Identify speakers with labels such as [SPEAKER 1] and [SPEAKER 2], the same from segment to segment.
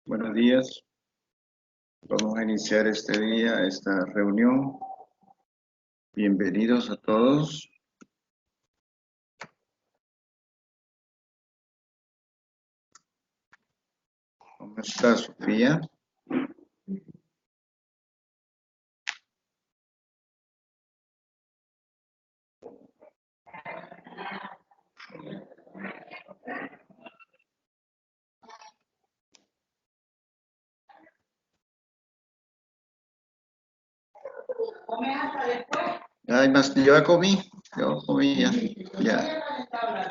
[SPEAKER 1] Buenos días. Vamos a iniciar este día, esta reunión. Bienvenidos a todos. ¿Cómo está Sofía? Ay, más, yo comí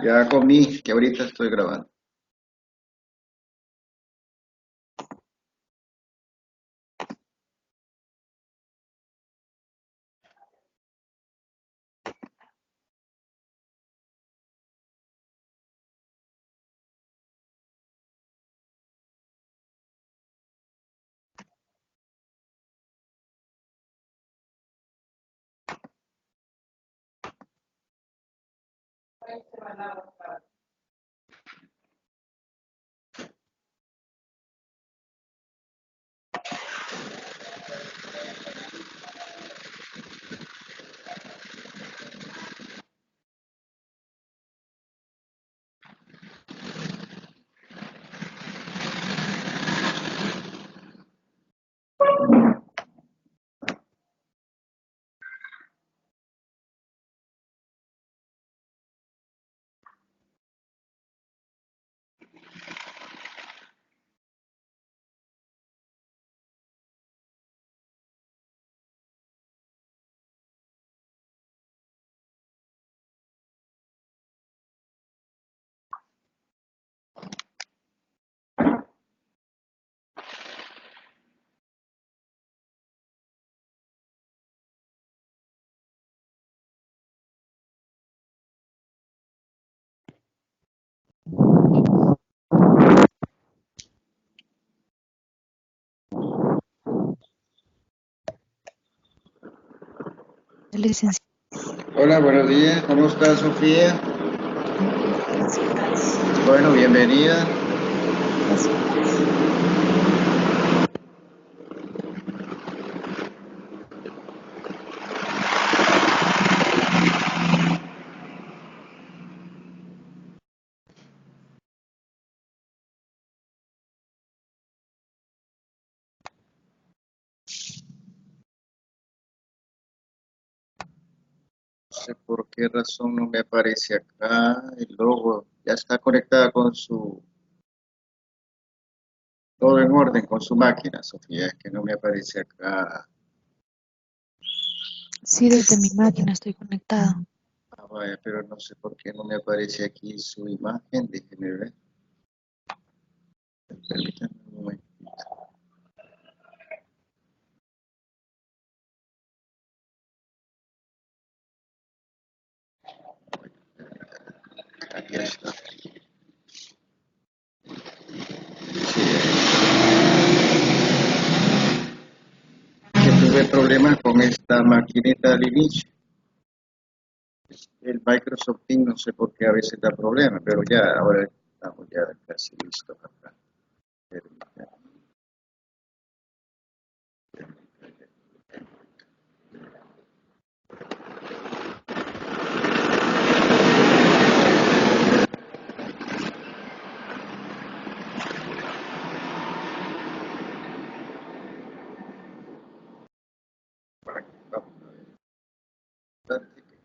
[SPEAKER 1] ya comí, que ahorita estoy grabando.
[SPEAKER 2] Licenciado.
[SPEAKER 1] Hola, buenos días. ¿Cómo está Sofía? Bueno, bienvenida. No sé por qué razón no me aparece acá el logo. Ya está conectada con todo en orden con su máquina, Sofía. Es que no me aparece acá.
[SPEAKER 2] Sí, desde mi máquina estoy conectada.
[SPEAKER 1] Vaya, pero no sé por qué no me aparece aquí su imagen. Déjeme ver. Permítanme un momento. Aquí está. Que tuve problemas con esta maquinita al inicio. El Microsoft Teams no sé por qué a veces da problemas, pero ya ahora estamos ya casi listos acá. Permítanme. Vamos a ver.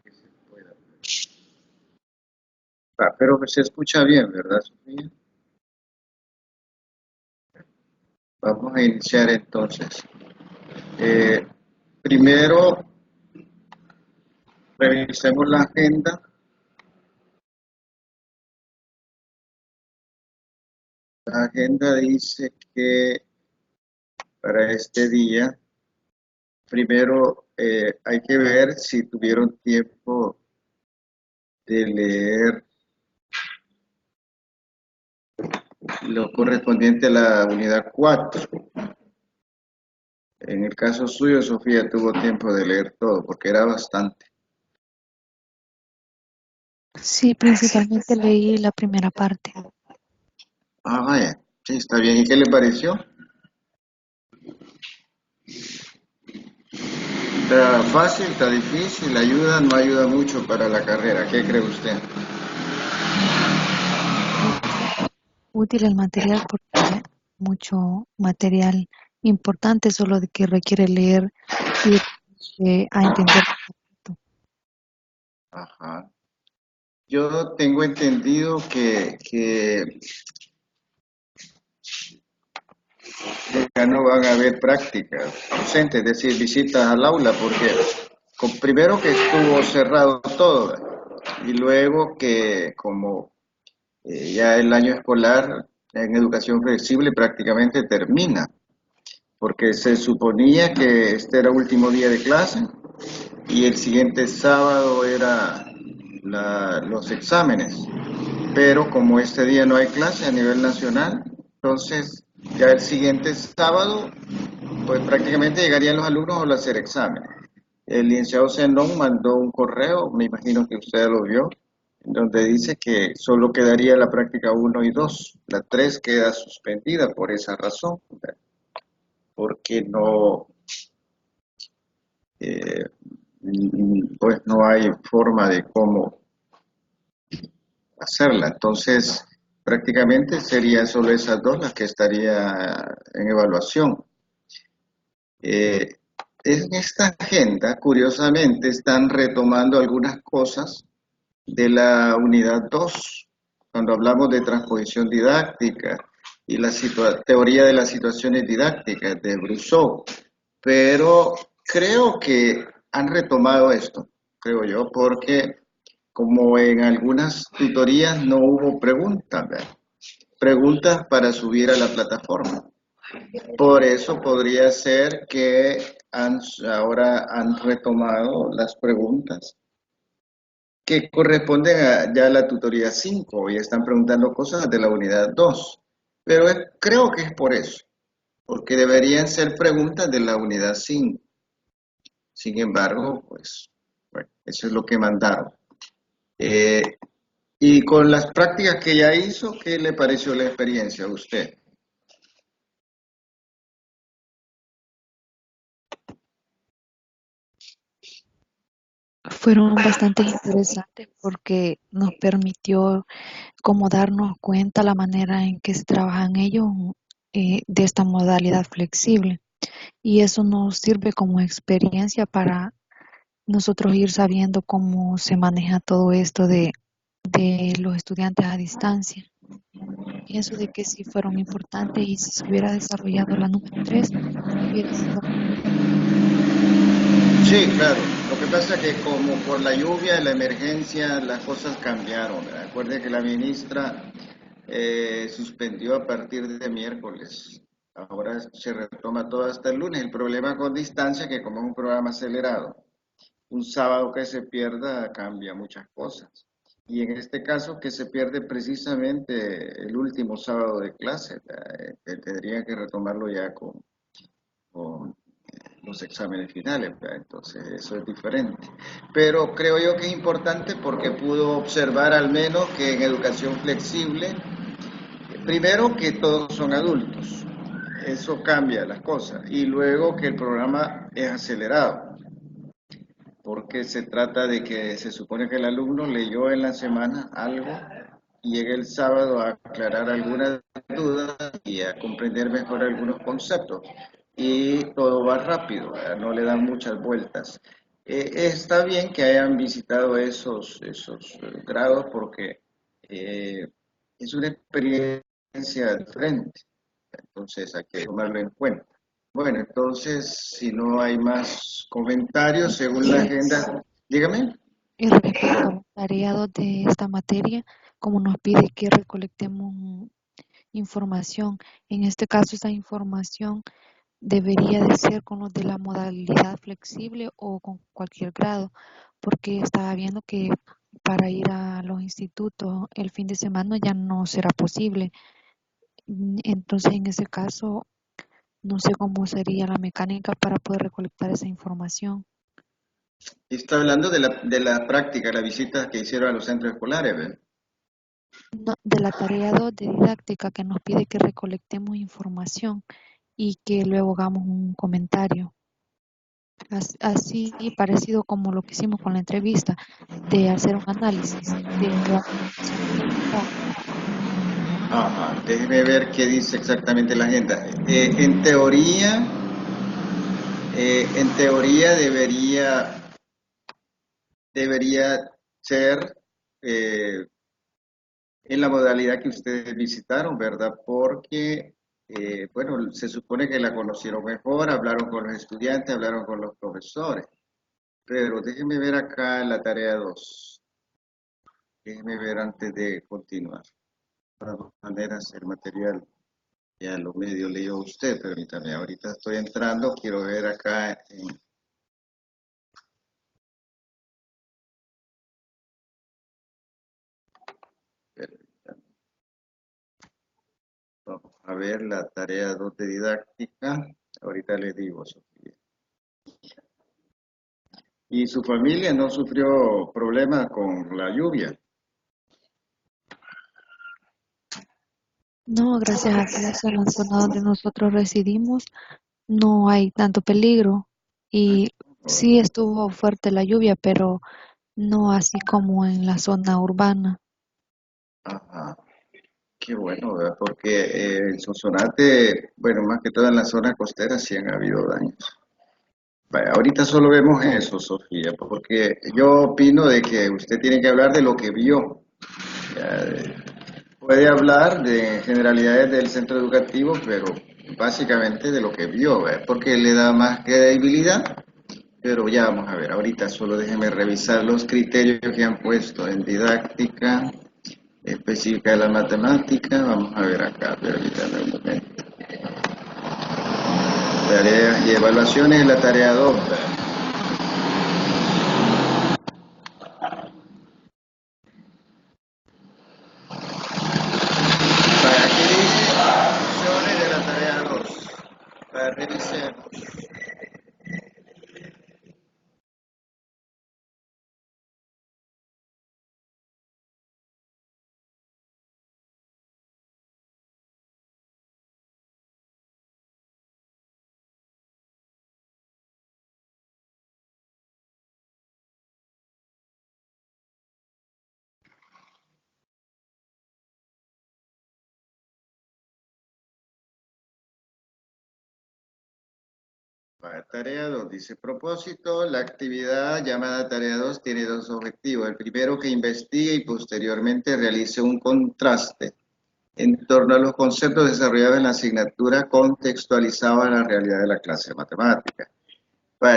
[SPEAKER 1] Que se pueda ver. Pero se escucha bien, ¿verdad, Sofía? Vamos a iniciar entonces. Eh, Primero, revisemos la agenda. La agenda dice que para este día, primero hay que ver si tuvieron tiempo de leer lo correspondiente a la unidad 4. En el caso suyo, Sofía tuvo tiempo de leer todo, porque era bastante.
[SPEAKER 2] Sí, principalmente leí la primera parte.
[SPEAKER 1] Vaya, Sí, está bien. ¿Y qué le pareció? ¿Está fácil, está difícil, ayuda, no ayuda mucho para la carrera? ¿Qué cree usted?
[SPEAKER 2] Es bastante útil el material porque mucho material importante, solo de que requiere leer y a entender.
[SPEAKER 1] Ajá. Yo tengo entendido que ya no van a haber prácticas docentes, es decir, visitas al aula, porque primero que estuvo cerrado todo y luego que como ya el año escolar en educación flexible prácticamente termina, porque se suponía que este era último día de clase y el siguiente sábado era los exámenes, pero como este día no hay clase a nivel nacional, entonces ya el siguiente sábado pues prácticamente llegarían los alumnos a hacer exámenes. El licenciado Zenón mandó un correo, me imagino que usted lo vio, donde dice que solo quedaría la práctica uno y 2. La 3 queda suspendida por esa razón, porque no, eh, pues no hay forma de cómo hacerla. Entonces, prácticamente serían solo esas dos las que estaría en evaluación. Eh, en esta agenda, curiosamente, están retomando algunas cosas de la unidad 2 cuando hablamos de transposición didáctica y la teoría de las situaciones didácticas de Brousseau, pero creo que han retomado esto, creo yo, porque como en algunas tutorías no hubo preguntas, ¿verdad? Preguntas para subir a la plataforma. Por eso podría ser que ahora han retomado las preguntas que corresponden ya a la tutoría 5 y están preguntando cosas de la unidad 2. Pero creo que es por eso, porque deberían ser preguntas de la unidad 5. Sin embargo, pues, bueno, eso es lo que mandaron. Eh, y con las prácticas que ya hizo, ¿qué le pareció la experiencia a usted?
[SPEAKER 2] Fueron bastante interesantes porque nos permitió como darnos cuenta la manera en que se trabajan ellos de esta modalidad flexible. Y eso nos sirve como experiencia para nosotros ir sabiendo cómo se maneja todo esto de los estudiantes a distancia. Pienso de que sí fueron importantes y si se hubiera desarrollado la número 3 hubiera sido
[SPEAKER 1] Sí, claro. Lo que pasa es que como por la lluvia, la emergencia, las cosas cambiaron, ¿verdad? Recuerde que la ministra suspendió a partir de miércoles. Ahora se retoma todo hasta el lunes. El problema con distancia, que como es un programa acelerado, un sábado que se pierda cambia muchas cosas. Y en este caso que se pierde precisamente el último sábado de clase, tendrían que retomarlo ya con los exámenes finales, ¿verdad? Entonces eso es diferente. Pero creo yo que es importante porque pudo observar al menos que en educación flexible, primero que todos son adultos, eso cambia las cosas, y luego que el programa es acelerado, porque se trata de que se supone que el alumno leyó en la semana algo y llega el sábado a aclarar algunas dudas y a comprender mejor algunos conceptos. Y todo va rápido, ¿verdad? No le dan muchas vueltas. Está bien que hayan visitado esos grados porque eh, es una experiencia diferente, entonces hay que tomarlo en cuenta. Bueno, entonces, si no hay más comentarios, según la
[SPEAKER 2] y,
[SPEAKER 1] agenda, dígame.
[SPEAKER 2] y respecto a los tareados de esta materia, como nos pide que recolectemos información, en este caso esa información debería de ser con los de la modalidad flexible o con cualquier grado, porque estaba viendo que para ir a los institutos el fin de semana ya no será posible. Entonces, en ese caso, no sé cómo sería la mecánica para poder recolectar esa información.
[SPEAKER 1] Está hablando de la práctica, la visita que hicieron a los centros escolares, ¿ven?
[SPEAKER 2] de la tarea 2 de didáctica que nos pide que recolectemos información y que luego hagamos un comentario. Así parecido como lo que hicimos con la entrevista, de hacer un análisis de la información recolectada.
[SPEAKER 1] Ajá, déjeme ver qué dice exactamente la agenda. En teoría debería ser eh, en la modalidad que ustedes visitaron, ¿verdad? Porque, bueno, se supone que la conocieron mejor, hablaron con los estudiantes, hablaron con los profesores. Pero déjenme ver acá la tarea 2. Déjenme ver antes de continuar. De todas maneras, el material ya lo medio leyó usted, permítame. Ahorita estoy entrando, quiero ver acá permítame. Vamos a ver la tarea 2 de didáctica. Ahorita le digo, Sofía. ¿Y su familia no sufrió problemas con la lluvia?
[SPEAKER 2] No, gracias a Dios, en la zona donde nosotros residimos no hay tanto peligro y
[SPEAKER 1] Oh,
[SPEAKER 2] sí estuvo fuerte la lluvia, pero no así como en la zona urbana.
[SPEAKER 1] ajá. Qué bueno, ¿verdad? Porque en Sonsonate, bueno, más que todo en la zona costera sí han habido daños. Vaya, ahorita solo vemos eso, Sofía, porque yo opino de que usted tiene que hablar de lo que vio. Ya, puede hablar de generalidades del centro educativo, pero básicamente de lo que vio, ¿verdad? Porque le da más credibilidad. Pero ya vamos a ver, ahorita solo déjeme revisar los criterios que han puesto en didáctica específica de la matemática. Vamos a ver acá, permítame un momento. Tareas y evaluaciones, la tarea 2. Para aquí dice opciones de la tarea 2. Para revisemos. Para tarea 2 dice propósito, la actividad llamada tarea 2 tiene dos objetivos. El primero, que investigue y posteriormente realice un contraste en torno a los conceptos desarrollados en la asignatura contextualizados a la realidad de la clase de matemáticas.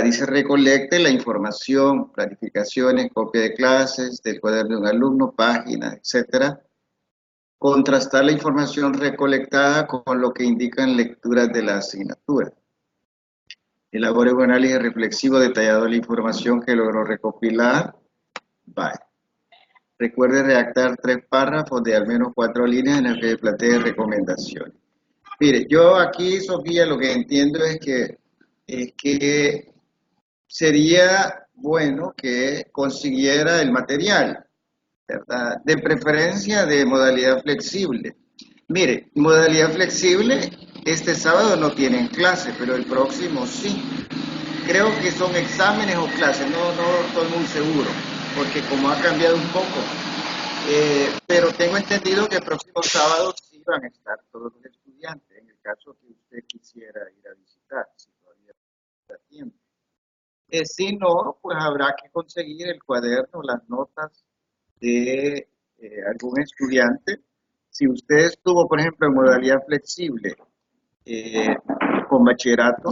[SPEAKER 1] Dice recolecte la información, planificaciones, copia de clases, del cuaderno de un alumno, páginas, etcétera. Contrastar la información recolectada con lo que indican lecturas de la asignatura. Elabore un análisis reflexivo detallado de la información que logró recopilar. Bye. Recuerde redactar 3 párrafos de al menos 4 líneas en las que plantee recomendaciones. Mire, yo aquí, Sofía, lo que entiendo es que sería bueno que consiguiera el material, ¿verdad? De preferencia de modalidad flexible. Mire, modalidad flexible, este sábado no tienen clase, pero el próximo sí. Creo que son exámenes o clases, no estoy muy seguro, porque como ha cambiado un poco. Pero tengo entendido que el próximo sábado sí van a estar todos los estudiantes, en el caso que usted quisiera ir a visitar, si todavía está tiempo. Si no, pues habrá que conseguir el cuaderno, las notas de algún estudiante. Si usted estuvo, por ejemplo, en modalidad flexible eh, con bachillerato,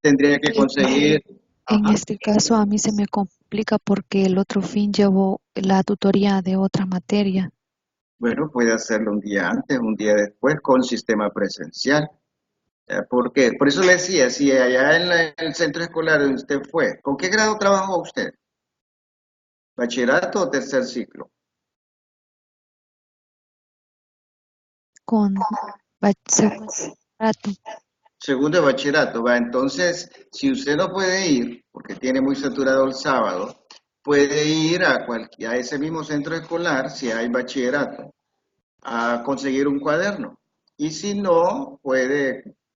[SPEAKER 1] tendría que conseguir,
[SPEAKER 2] En
[SPEAKER 1] ajá,
[SPEAKER 2] este caso a mí se me complica porque el otro fin llevo la tutoría de otra materia.
[SPEAKER 1] bueno, puede hacerlo un día antes, un día después con sistema presencial. Porque, por eso le decía, si allá en el centro escolar donde usted fue, ¿con qué grado trabajó usted? ¿Bachillerato o tercer ciclo?
[SPEAKER 2] Con segundo rato.
[SPEAKER 1] Segundo de bachillerato, va. Entonces, si usted no puede ir, porque tiene muy saturado el sábado, puede ir a ese mismo centro escolar, si hay bachillerato, a conseguir un cuaderno. Y si no,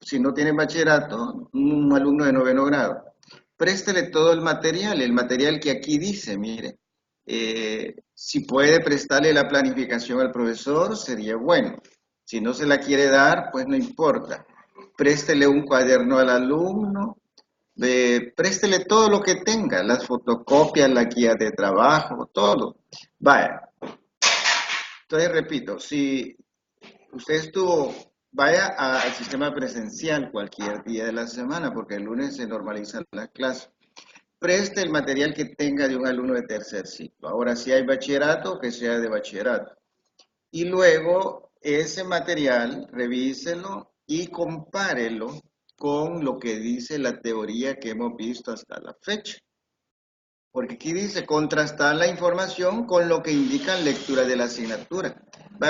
[SPEAKER 1] si no tiene bachillerato, un alumno de noveno grado, préstele todo el material que aquí dice, mire. Si puede prestarle la planificación al profesor, sería bueno. Si no se la quiere dar, pues no importa. Préstele un cuaderno al alumno, préstele todo lo que tenga, las fotocopias, la guía de trabajo, todo. Vaya, entonces repito, si usted vaya al sistema presencial cualquier día de la semana, porque el lunes se normalizan las clases. Preste el material que tenga de un alumno de tercer ciclo. Ahora, si hay bachillerato, que sea de bachillerato. Y luego, ese material, revíselo y compárelo con lo que dice la teoría que hemos visto hasta la fecha. Porque aquí dice contrastar la información con lo que indican lectura de la asignatura.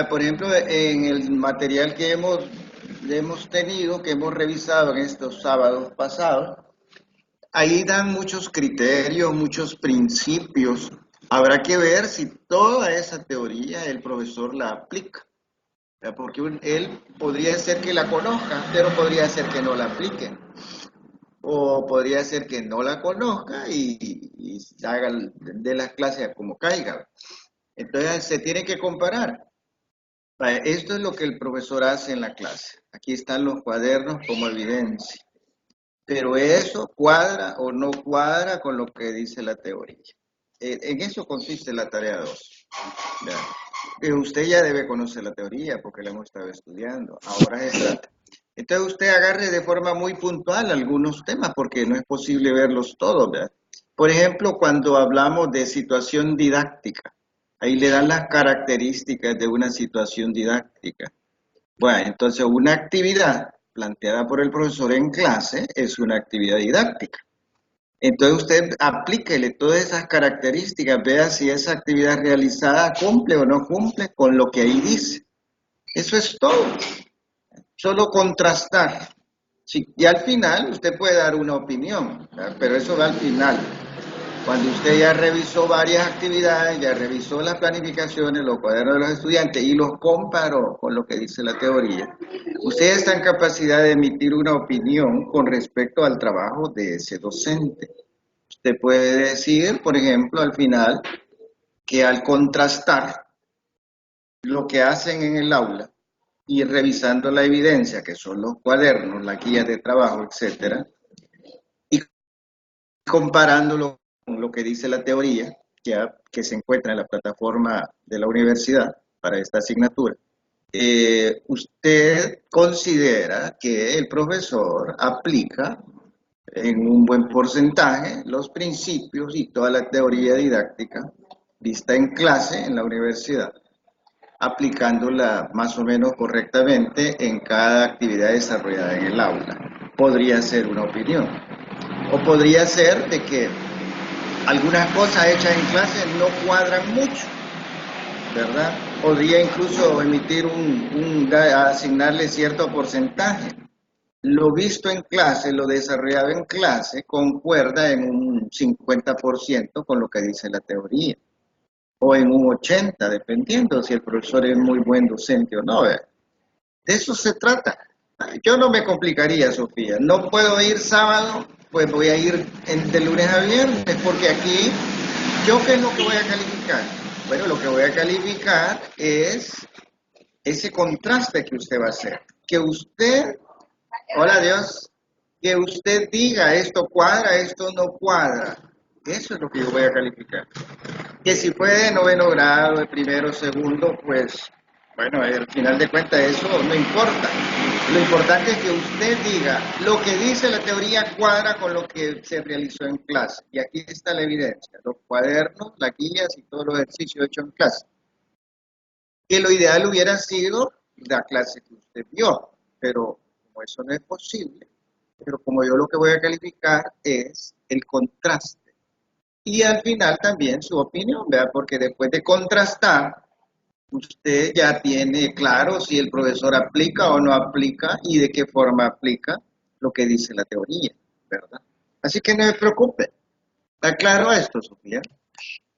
[SPEAKER 1] Por ejemplo, en el material que hemos tenido, que hemos revisado en estos sábados pasados, ahí dan muchos criterios, muchos principios. Habrá que ver si toda esa teoría el profesor la aplica. Porque él podría ser que la conozca, pero podría ser que no la aplique. O podría ser que no la conozca y haga de las clases como caiga. Entonces se tiene que comparar. Esto es lo que el profesor hace en la clase. Aquí están los cuadernos como evidencia. Pero eso cuadra o no cuadra con lo que dice la teoría. En eso consiste la tarea 2. Usted ya debe conocer la teoría porque la hemos estado estudiando. Ahora se trata. Entonces usted agarre de forma muy puntual algunos temas porque no es posible verlos todos, ¿verdad? Por ejemplo, cuando hablamos de situación didáctica, ahí le dan las características de una situación didáctica. Bueno, entonces una actividad planteada por el profesor en clase es una actividad didáctica. Entonces usted aplíquele todas esas características, vea si esa actividad realizada cumple o no cumple con lo que ahí dice. Eso es todo. Solo contrastar. Sí, y al final usted puede dar una opinión, ¿verdad? Pero eso va al final. Cuando usted ya revisó varias actividades, ya revisó las planificaciones, los cuadernos de los estudiantes y los comparó con lo que dice la teoría, usted está en capacidad de emitir una opinión con respecto al trabajo de ese docente. Usted puede decir, por ejemplo, al final, que al contrastar lo que hacen en el aula y revisando la evidencia, que son los cuadernos, la guía de trabajo, etcétera, y comparándolo con lo que dice la teoría, que se encuentra en la plataforma de la universidad para esta asignatura, usted considera que el profesor aplica en un buen porcentaje los principios y toda la teoría didáctica vista en clase en la universidad, aplicándola más o menos correctamente en cada actividad desarrollada en el aula. Podría ser una opinión. O podría ser de que algunas cosas hechas en clase no cuadran mucho, ¿verdad? Podría incluso emitir asignarle cierto porcentaje. Lo visto en clase, lo desarrollado en clase, concuerda en un 50% con lo que dice la teoría, o en un 80%, dependiendo si el profesor es muy buen docente o no. De eso se trata. Yo no me complicaría, Sofía. No puedo ir sábado, pues voy a ir de lunes a viernes, porque aquí, ¿yo qué es lo que voy a calificar? Bueno, lo que voy a calificar es ese contraste que usted va a hacer. Que usted, hola Dios, que usted diga esto cuadra, esto no cuadra. Eso es lo que yo voy a calificar. Que si fue de noveno grado, de primero, segundo, pues bueno, al final de cuentas eso no importa. Lo importante es que usted diga lo que dice la teoría cuadra con lo que se realizó en clase. Y aquí está la evidencia, los cuadernos, las guías y todos los ejercicios hechos en clase. Que lo ideal hubiera sido la clase que usted vio, pero como eso no es posible, pero como yo lo que voy a calificar es el contraste. Y al final también su opinión, ¿verdad? Porque después de contrastar, usted ya tiene claro si el profesor aplica o no aplica y de qué forma aplica lo que dice la teoría, ¿verdad? Así que no se preocupe. ¿Está claro esto, Sofía?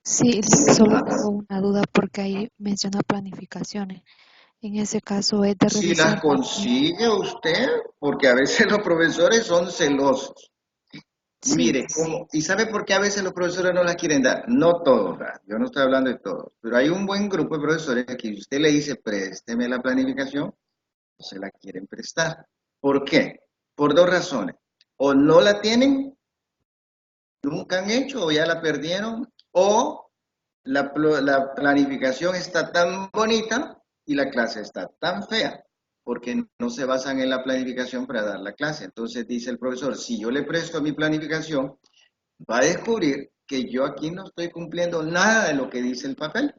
[SPEAKER 2] Sí, solo tengo una duda porque ahí menciona planificaciones. En ese caso es de
[SPEAKER 1] Si las
[SPEAKER 2] revisar también.
[SPEAKER 1] consigue usted, porque a veces los profesores son celosos.
[SPEAKER 2] Sí,
[SPEAKER 1] Mire, ¿y sabe por qué a veces los profesores no las quieren dar? No todos, ¿verdad? Yo no estoy hablando de todos, pero hay un buen grupo de profesores que usted le dice, présteme la planificación, se la quieren prestar. ¿Por qué? Por dos razones. O no la tienen, nunca han hecho, o ya la perdieron, o la planificación está tan bonita y la clase está tan fea, porque no se basan en la planificación para dar la clase. Entonces dice el profesor, si yo le presto mi planificación, va a descubrir que yo aquí no estoy cumpliendo nada de lo que dice el papel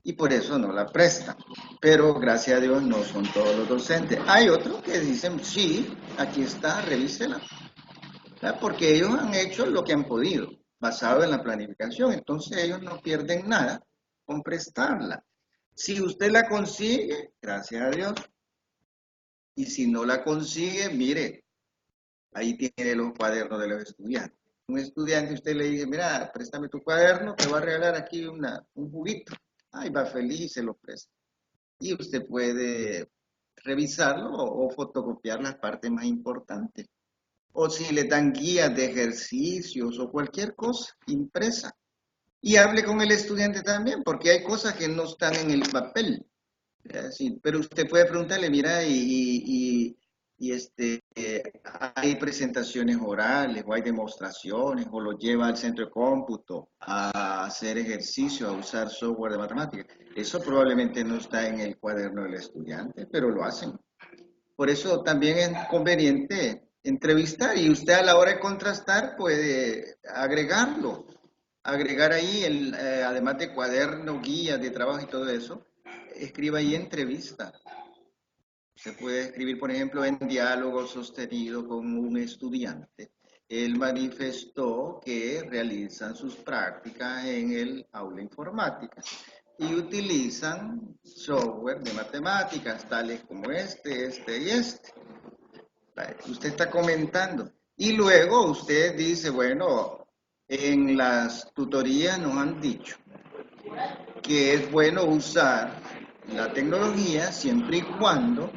[SPEAKER 1] y por eso no la prestan. Pero gracias a Dios no son todos los docentes. Hay otros que dicen, sí, aquí está, revísela. ¿Verdad? Porque ellos han hecho lo que han podido, basado en la planificación. Entonces ellos no pierden nada con prestarla. Si usted la consigue, gracias a Dios. Y si no la consigue, mire, ahí tiene los cuadernos de los estudiantes. Un estudiante, usted le dice, mira, préstame tu cuaderno, te voy a regalar aquí un juguito. Ahí va feliz y se lo presta. Y usted puede revisarlo o fotocopiar las partes más importantes. O si le dan guías de ejercicios o cualquier cosa impresa. Y hable con el estudiante también, porque hay cosas que no están en el papel. Sí, pero usted puede preguntarle, mira, hay presentaciones orales o hay demostraciones o lo lleva al centro de cómputo a hacer ejercicio, a usar software de matemáticas. Eso probablemente no está en el cuaderno del estudiante, pero lo hacen. Por eso también es conveniente entrevistar y usted a la hora de contrastar puede agregarlo, agregar ahí, además de cuaderno, guías de trabajo y todo eso, escriba ahí entrevista. Se puede escribir, por ejemplo, en diálogo sostenido con un estudiante. Él manifestó que realizan sus prácticas en el aula informática y utilizan software de matemáticas, tales como este y este. Usted está comentando. Y luego usted dice, bueno, en las tutorías nos han dicho que es bueno usar la tecnología siempre y cuando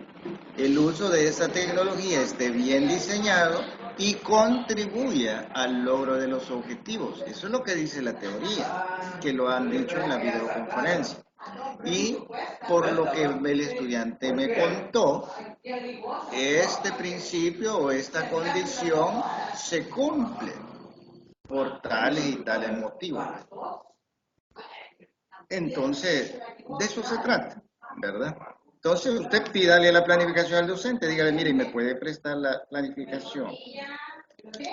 [SPEAKER 1] el uso de esa tecnología esté bien diseñado y contribuya al logro de los objetivos. Eso es lo que dice la teoría, que lo han dicho en la videoconferencia. Y por lo que el estudiante me contó, este principio o esta condición se cumple por tales y tales motivos. Entonces, de eso se trata, ¿verdad? Entonces, usted pídale la planificación al docente, dígale, mire, ¿me puede prestar la planificación?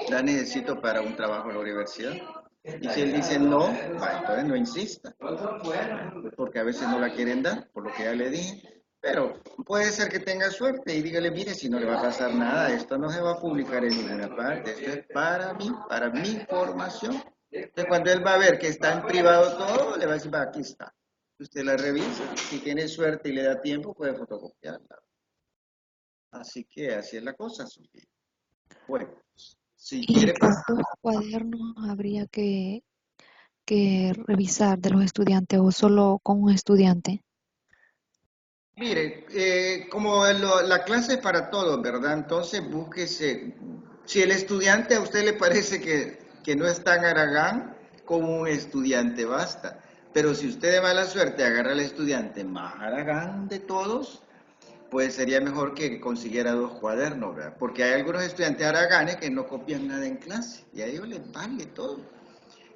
[SPEAKER 1] La necesito para un trabajo en la universidad. Y si él dice no, entonces no insista, porque a veces no la quieren dar, por lo que ya le dije. Pero puede ser que tenga suerte y dígale, mire, si no le va a pasar nada, esto no se va a publicar en ninguna parte, esto es para mí, para mi formación. Entonces, cuando él va a ver que está en privado todo, le va a decir, va, aquí está. Usted la revisa, si tiene suerte y le da tiempo, puede fotocopiarla. Así que así es la cosa, Sofía. Bueno, si
[SPEAKER 2] ¿Y
[SPEAKER 1] quiere pasar.
[SPEAKER 2] cuántos cuadernos habría que revisar de los estudiantes o solo con un estudiante?
[SPEAKER 1] Mire, como la clase es para todos, ¿verdad? Entonces búsquese, si el estudiante a usted le parece que no es tan haragán, como un estudiante basta. Pero si usted de mala suerte agarra al estudiante más haragán de todos, pues sería mejor que consiguiera dos cuadernos, ¿verdad? Porque hay algunos estudiantes haraganes que no copian nada en clase y a ellos les vale todo.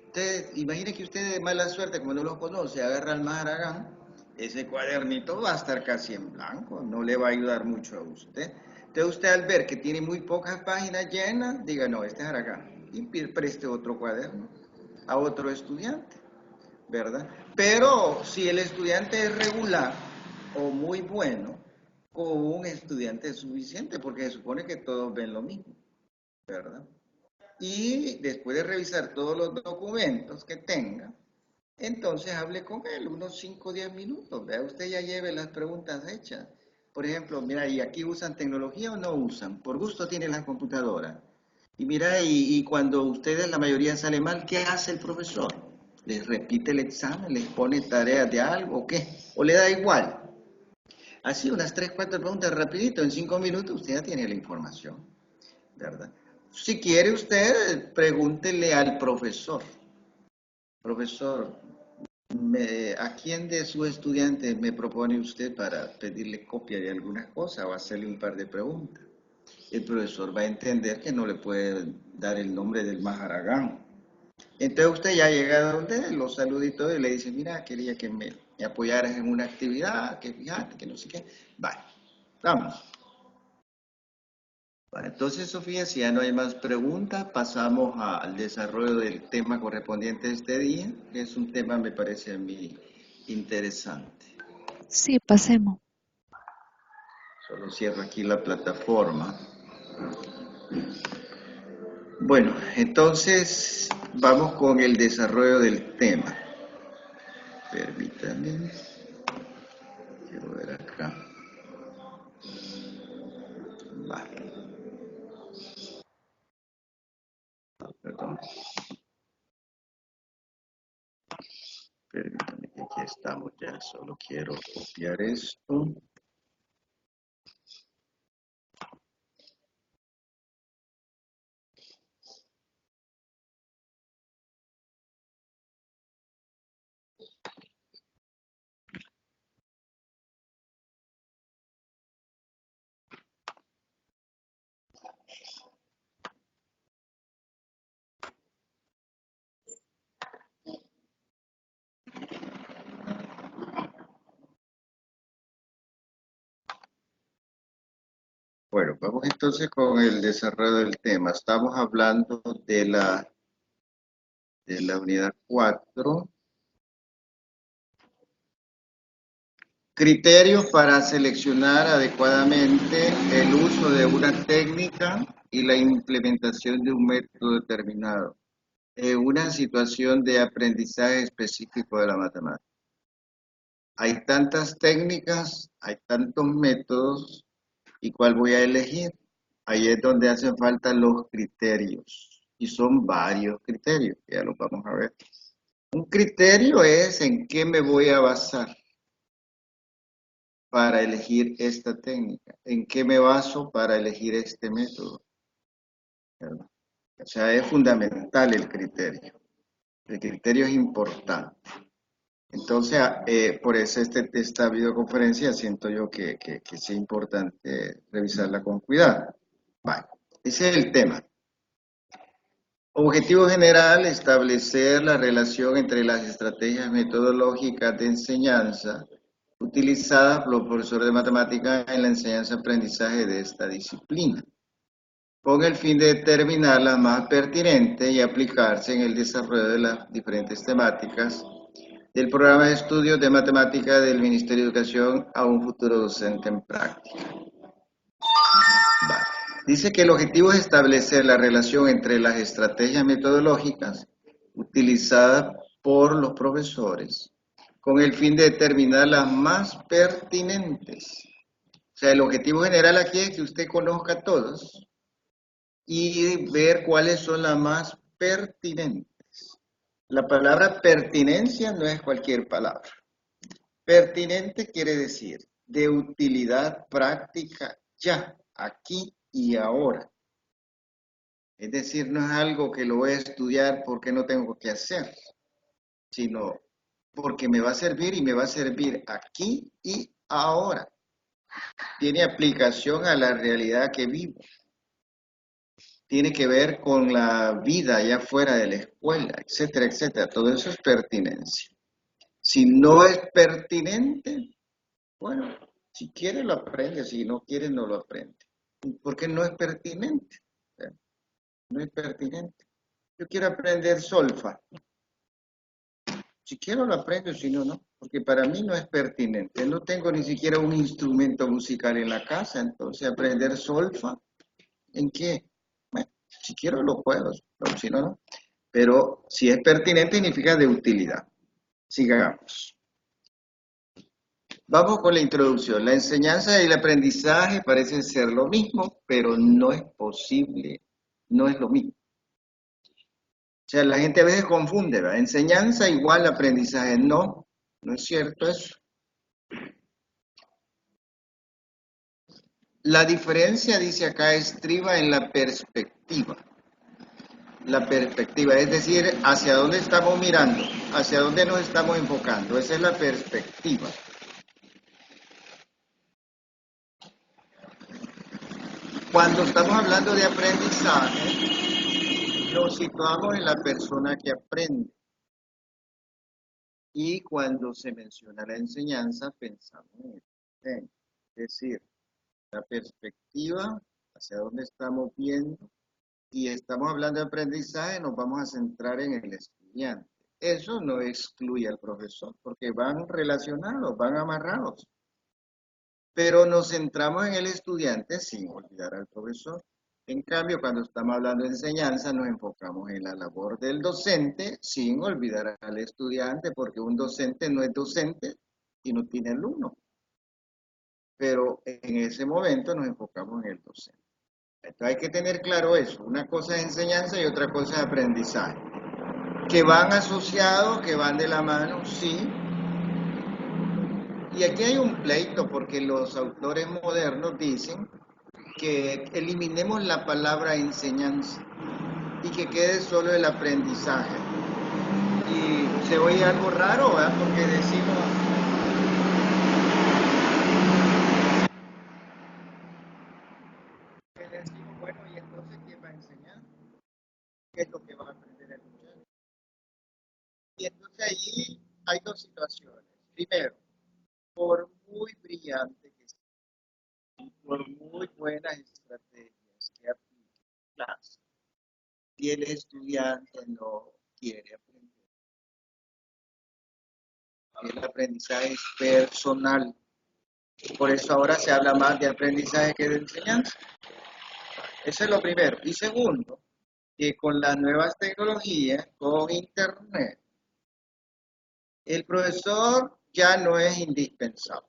[SPEAKER 1] Entonces, imagine que usted de mala suerte, como no los conoce, agarra al más haragán, ese cuadernito va a estar casi en blanco, no le va a ayudar mucho a usted. Entonces usted al ver que tiene muy pocas páginas llenas, diga, no, este es haragán, y preste otro cuaderno a otro estudiante, ¿verdad? Pero si el estudiante es regular o muy bueno, con un estudiante es suficiente, porque se supone que todos ven lo mismo, ¿verdad? Y después de revisar todos los documentos que tenga, entonces hable con él unos 5 o 10 minutos. Vea, usted ya lleve las preguntas hechas. Por ejemplo, mira, ¿y aquí usan tecnología o no usan? Por gusto tienen las computadoras. Y mira, y cuando ustedes, la mayoría sale mal, ¿qué hace el profesor? les repite el examen, les pone tareas de algo o qué, o le da igual. Así unas 3, 4 preguntas rapidito, en 5 minutos usted ya tiene la información, ¿verdad? Si quiere usted, pregúntele al profesor. Profesor, ¿a quién de sus estudiantes me propone usted para pedirle copia de alguna cosa o hacerle un par de preguntas? El profesor va a entender que no le puede dar el nombre del Maharagán. Entonces usted ya llega a donde él, lo saludito y le dice, mira, quería que me apoyaras en una actividad, que fíjate, que no sé qué. Vale, vamos. Vale, entonces, Sofía, si ya no hay más preguntas, pasamos al desarrollo del tema correspondiente a este día, que es un tema, me parece a mí, interesante.
[SPEAKER 2] Sí, pasemos.
[SPEAKER 1] Solo cierro aquí la plataforma. Bueno, entonces vamos con el desarrollo del tema. Permítanme, quiero ver acá. Vale, perdón. Permítanme que aquí estamos ya, solo quiero copiar esto. Bueno, vamos entonces con el desarrollo del tema. Estamos hablando de la unidad 4. Criterios para seleccionar adecuadamente el uso de una técnica y la implementación de un método determinado en una situación de aprendizaje específico de la matemática. Hay tantas técnicas, hay tantos métodos, ¿y cuál voy a elegir? Ahí es donde hacen falta los criterios, y son varios criterios, ya los vamos a ver. Un criterio es en qué me voy a basar para elegir esta técnica, en qué me baso para elegir este método, ¿verdad? O sea, es fundamental el criterio es importante. Entonces, por eso esta videoconferencia siento yo que es importante revisarla con cuidado. Vale, ese es el tema. Objetivo general, establecer la relación entre las estrategias metodológicas de enseñanza utilizadas por los profesores de matemáticas en la enseñanza-aprendizaje de esta disciplina, con el fin de determinar las más pertinentes y aplicarse en el desarrollo de las diferentes temáticas del programa de estudios de matemática del Ministerio de Educación a un futuro docente en práctica. Vale. Dice que el objetivo es establecer la relación entre las estrategias metodológicas utilizadas por los profesores con el fin de determinar las más pertinentes. O sea, el objetivo general aquí es que usted conozca todos y ver cuáles son las más pertinentes. La palabra pertinencia no es cualquier palabra. Pertinente quiere decir de utilidad práctica ya, aquí y ahora. Es decir, no es algo que lo voy a estudiar porque no tengo que hacer, sino porque me va a servir y me va a servir aquí y ahora. Tiene aplicación a la realidad que vivo. Tiene que ver con la vida allá fuera de la escuela, etcétera, etcétera. Todo eso es pertinencia. Si no es pertinente, bueno, si quiere lo aprende, si no quiere no lo aprende. Porque no es pertinente. No es pertinente. Yo quiero aprender solfa. Si quiero lo aprendo, si no, no. Porque para mí no es pertinente. No tengo ni siquiera un instrumento musical en la casa, entonces aprender solfa, ¿en qué? Bueno, si quiero lo puedo, pero si no, no. Pero si es pertinente significa de utilidad. Sigamos. Vamos con la introducción. La enseñanza y el aprendizaje parecen ser lo mismo, pero no es posible, no es lo mismo. O sea, la gente a veces confunde, ¿verdad? Enseñanza igual aprendizaje. No, no es cierto eso. La diferencia, dice acá, estriba en la perspectiva. La perspectiva, es decir, hacia dónde estamos mirando, hacia dónde nos estamos enfocando. Esa es la perspectiva. Cuando estamos hablando de aprendizaje, nos situamos en la persona que aprende. Y cuando se menciona la enseñanza, pensamos en el docente. Es decir, la perspectiva, hacia dónde estamos viendo, y estamos hablando de aprendizaje, nos vamos a centrar en el estudiante. Eso no excluye al profesor, porque van relacionados, van amarrados. Pero nos centramos en el estudiante sin olvidar al profesor. En cambio, cuando estamos hablando de enseñanza, nos enfocamos en la labor del docente sin olvidar al estudiante, porque un docente no es docente y no tiene alumno. Pero en ese momento nos enfocamos en el docente. Entonces hay que tener claro eso. Una cosa es enseñanza y otra cosa es aprendizaje. Que van asociados, que van de la mano, sí. Y aquí hay un pleito porque los autores modernos dicen que eliminemos la palabra enseñanza y que quede solo el aprendizaje. Y se oye algo raro, ¿verdad? Porque decimos, bueno, ¿y entonces quién va a enseñar? ¿Qué es lo que va a aprender el muchacho? Y entonces allí hay dos situaciones. Primero, por muy brillante que sea, por muy buenas estrategias que aplique la clase, si el estudiante no quiere aprender, el aprendizaje es personal. Por eso ahora se habla más de aprendizaje que de enseñanza. Eso es lo primero. Y segundo, que con las nuevas tecnologías, con Internet, el profesor ya no es indispensable.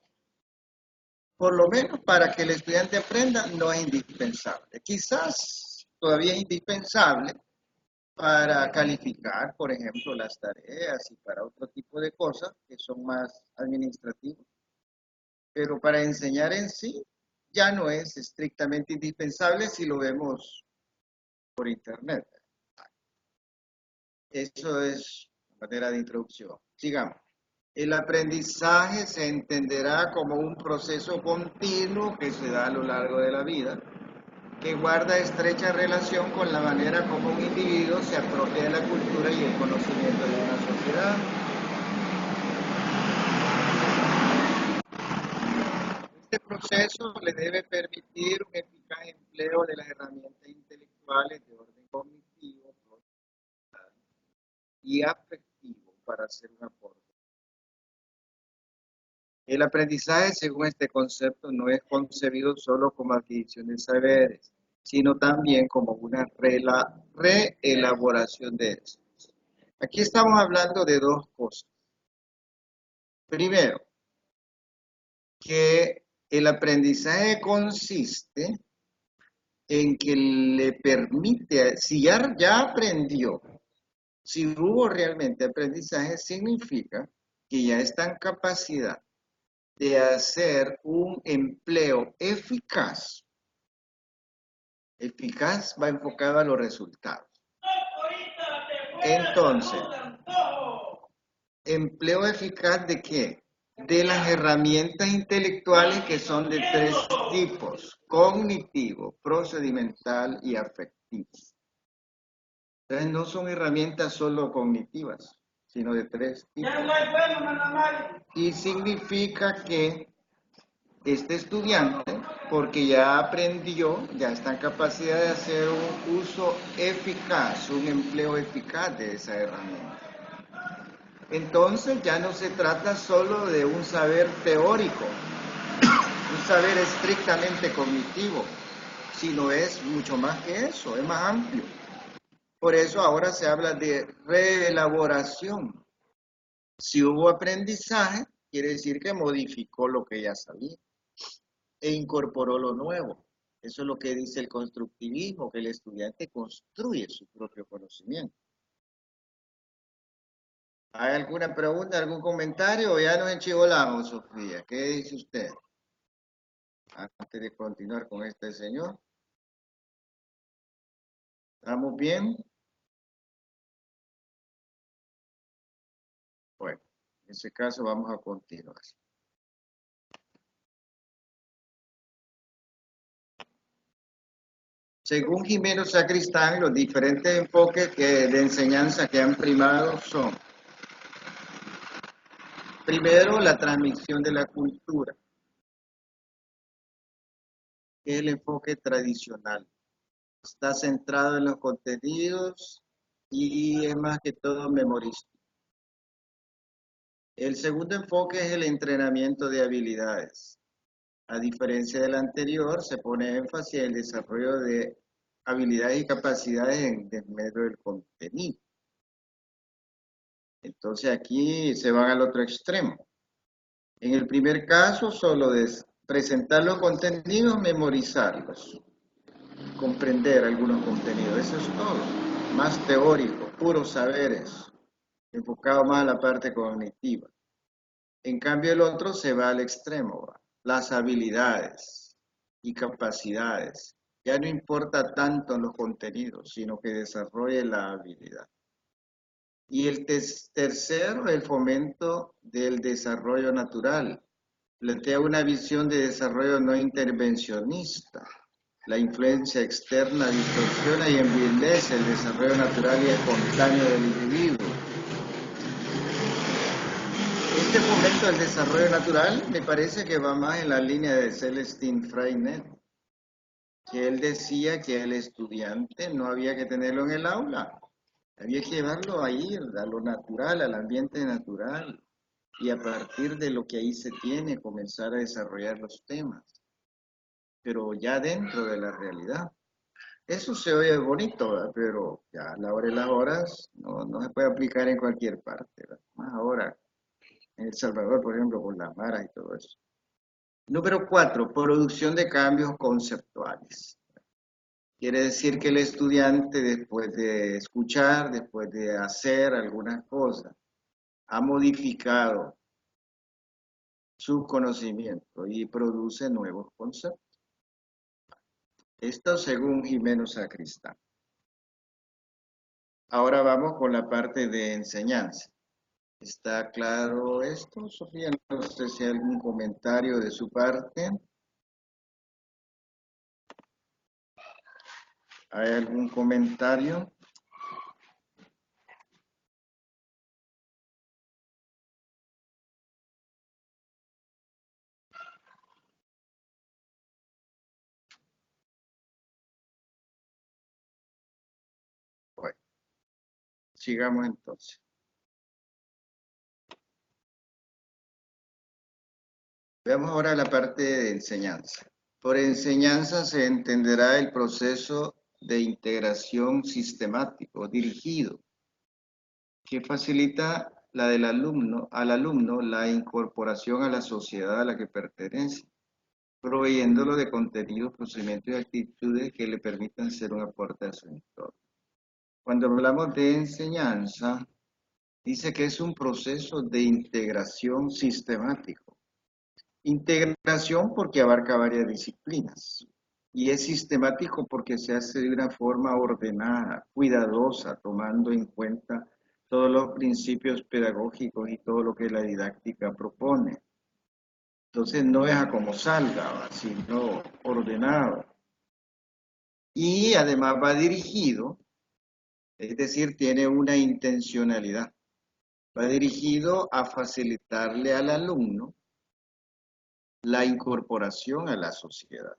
[SPEAKER 1] Por lo menos para que el estudiante aprenda, no es indispensable. Quizás todavía es indispensable para calificar, por ejemplo, las tareas y para otro tipo de cosas que son más administrativas. Pero para enseñar en sí ya no es estrictamente indispensable si lo vemos por internet. Eso es manera de introducción. Sigamos. El aprendizaje se entenderá como un proceso continuo que se da a lo largo de la vida, que guarda estrecha relación con la manera como un individuo se apropia de la cultura y el conocimiento de una sociedad. Este proceso le debe permitir un eficaz empleo de las herramientas intelectuales de orden cognitivo y afectivo para hacer un aporte. El aprendizaje, según este concepto, no es concebido solo como adquisición de saberes, sino también como una reelaboración de estos. Aquí estamos hablando de dos cosas. Primero, que el aprendizaje consiste en que le permite, si ya aprendió, si hubo realmente aprendizaje, significa que ya está en capacidad de hacer un empleo eficaz. Eficaz va enfocado a los resultados. Entonces, ¿empleo eficaz de qué? De las herramientas intelectuales que son de tres tipos: cognitivo, procedimental y afectivo. Entonces no son herramientas solo cognitivas, sino de tres tipos. Y significa que este estudiante, porque ya aprendió, ya está en capacidad de hacer un uso eficaz, un empleo eficaz de esa herramienta. Entonces ya no se trata solo de un saber teórico, un saber estrictamente cognitivo, sino es mucho más que eso, es más amplio. Por eso ahora se habla de reelaboración. Si hubo aprendizaje, quiere decir que modificó lo que ya sabía e incorporó lo nuevo. Eso es lo que dice el constructivismo, que el estudiante construye su propio conocimiento. ¿Hay alguna pregunta, algún comentario o ya nos enchivolamos, Sofía? ¿Qué dice usted? Antes de continuar con este señor. ¿Estamos bien? Bueno, en ese caso vamos a continuar. Según Jimeno Sacristán, los diferentes enfoques de enseñanza que han primado son, primero, la transmisión de la cultura, que es el enfoque tradicional. Está centrado en los contenidos y es más que todo memorístico. El segundo enfoque es el entrenamiento de habilidades. A diferencia del anterior, se pone énfasis en el desarrollo de habilidades y capacidades en desmedro del contenido. Entonces aquí se van al otro extremo. En el primer caso, solo es presentar los contenidos, memorizarlos, comprender algunos contenidos, eso es todo. Más teórico, puros saberes, enfocado más a la parte cognitiva. En cambio, el otro se va al extremo, ¿va? Las habilidades y capacidades. Ya no importa tanto los contenidos, sino que desarrolle la habilidad. Y el tercero, el fomento del desarrollo natural. Plantea una visión de desarrollo no intervencionista. La influencia externa distorsiona y envilece el desarrollo natural y espontáneo del individuo. Este fomento del desarrollo natural me parece que va más en la línea de Celestin Freinet, que él decía que el estudiante no había que tenerlo en el aula, había que llevarlo ahí, a lo natural, al ambiente natural, y a partir de lo que ahí se tiene, comenzar a desarrollar los temas, pero ya dentro de la realidad. Eso se oye bonito, ¿verdad? Pero ya a la hora de las horas no se puede aplicar en cualquier parte, ¿verdad? Más ahora, en El Salvador, por ejemplo, con las maras y todo eso. Número 4, producción de cambios conceptuales. Quiere decir que el estudiante, después de escuchar, después de hacer algunas cosas, ha modificado su conocimiento y produce nuevos conceptos. Esto según Jimeno Sacristán. Ahora vamos con la parte de enseñanza. ¿Está claro esto, Sofía? No sé si hay algún comentario de su parte. ¿Hay algún comentario? Bueno, sigamos entonces. Veamos ahora la parte de enseñanza. Por enseñanza se entenderá el proceso de integración sistemático, dirigido, que facilita la del alumno, al alumno la incorporación a la sociedad a la que pertenece, proveyéndolo de contenidos, procedimientos y actitudes que le permitan ser un aporte a su entorno. Cuando hablamos de enseñanza, dice que es un proceso de integración sistemático. Integración porque abarca varias disciplinas y es sistemático porque se hace de una forma ordenada, cuidadosa, tomando en cuenta todos los principios pedagógicos y todo lo que la didáctica propone. Entonces no es a como salga, sino ordenado. Y además va dirigido, es decir, tiene una intencionalidad. Va dirigido a facilitarle al alumno la incorporación a la sociedad.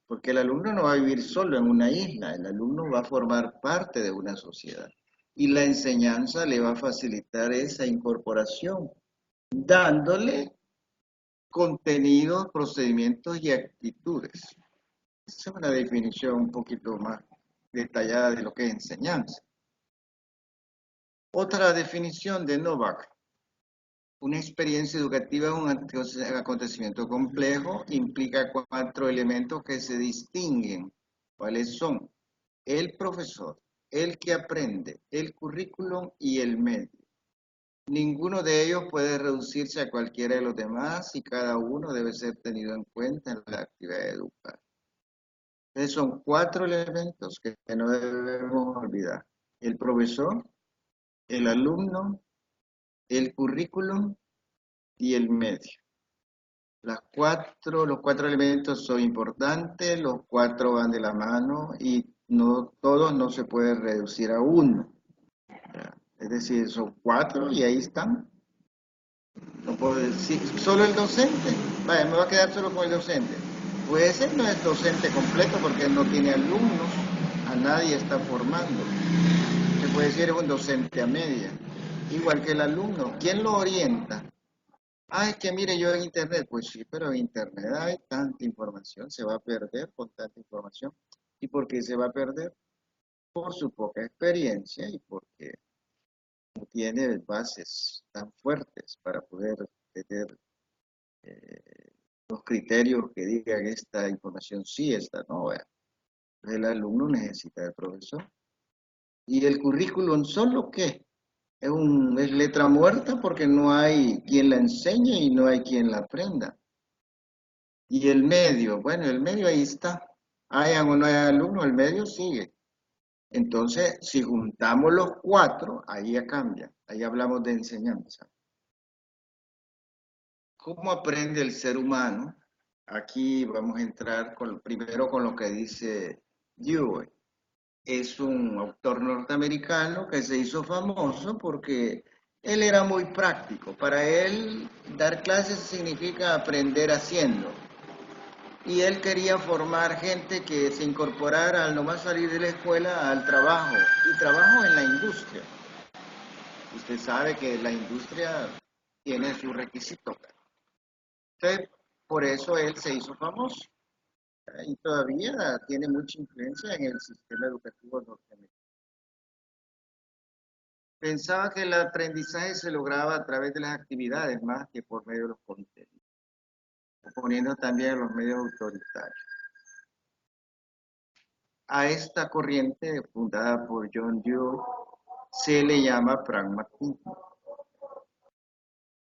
[SPEAKER 1] Porque el alumno no va a vivir solo en una isla, el alumno va a formar parte de una sociedad. Y la enseñanza le va a facilitar esa incorporación, dándole contenidos, procedimientos y actitudes. Esa es una definición un poquito más detallada de lo que es enseñanza. Otra definición de Novak. Una experiencia educativa es un acontecimiento complejo, implica 4 elementos que se distinguen. ¿Cuáles son? El profesor, el que aprende, el currículum y el medio. Ninguno de ellos puede reducirse a cualquiera de los demás y cada uno debe ser tenido en cuenta en la actividad educativa. Entonces son 4 elementos que no debemos olvidar. El profesor, el alumno, el currículum y el medio. Los 4 elementos son importantes, los 4 van de la mano y no todos no se pueden reducir a uno. Es decir, son 4 y ahí están. No puedo decir, solo el docente. Vaya, me va a quedar solo con el docente. Pues ese no es docente completo porque él no tiene alumnos, a nadie está formando. Se puede decir es un docente a media. Igual que el alumno. ¿Quién lo orienta? Ah, es que mire yo en internet. Pues sí, pero en internet hay tanta información, se va a perder con tanta información. ¿Y por qué se va a perder? Por su poca experiencia y porque no tiene bases tan fuertes para poder tener los criterios que digan esta información sí, esta no. El alumno necesita del profesor. ¿Y el currículum solo qué? Es letra muerta porque no hay quien la enseñe y no hay quien la aprenda. Y el medio, bueno, el medio ahí está. Hayan o no haya alumnos, el medio sigue. Entonces, si juntamos los 4, ahí ya cambia. Ahí hablamos de enseñanza. ¿Cómo aprende el ser humano? Aquí vamos a entrar primero con lo que dice Dewey. Es un autor norteamericano que se hizo famoso porque él era muy práctico. Para él, dar clases significa aprender haciendo. Y él quería formar gente que se incorporara al nomás salir de la escuela al trabajo, y trabajo en la industria. Usted sabe que la industria tiene sus requisitos. Entonces, por eso él se hizo famoso y todavía tiene mucha influencia en el sistema educativo norteamericano. Pensaba que el aprendizaje se lograba a través de las actividades más que por medio de los contenidos, oponiendo también a los medios autoritarios. A esta corriente, fundada por John Dewey, se le llama pragmatismo.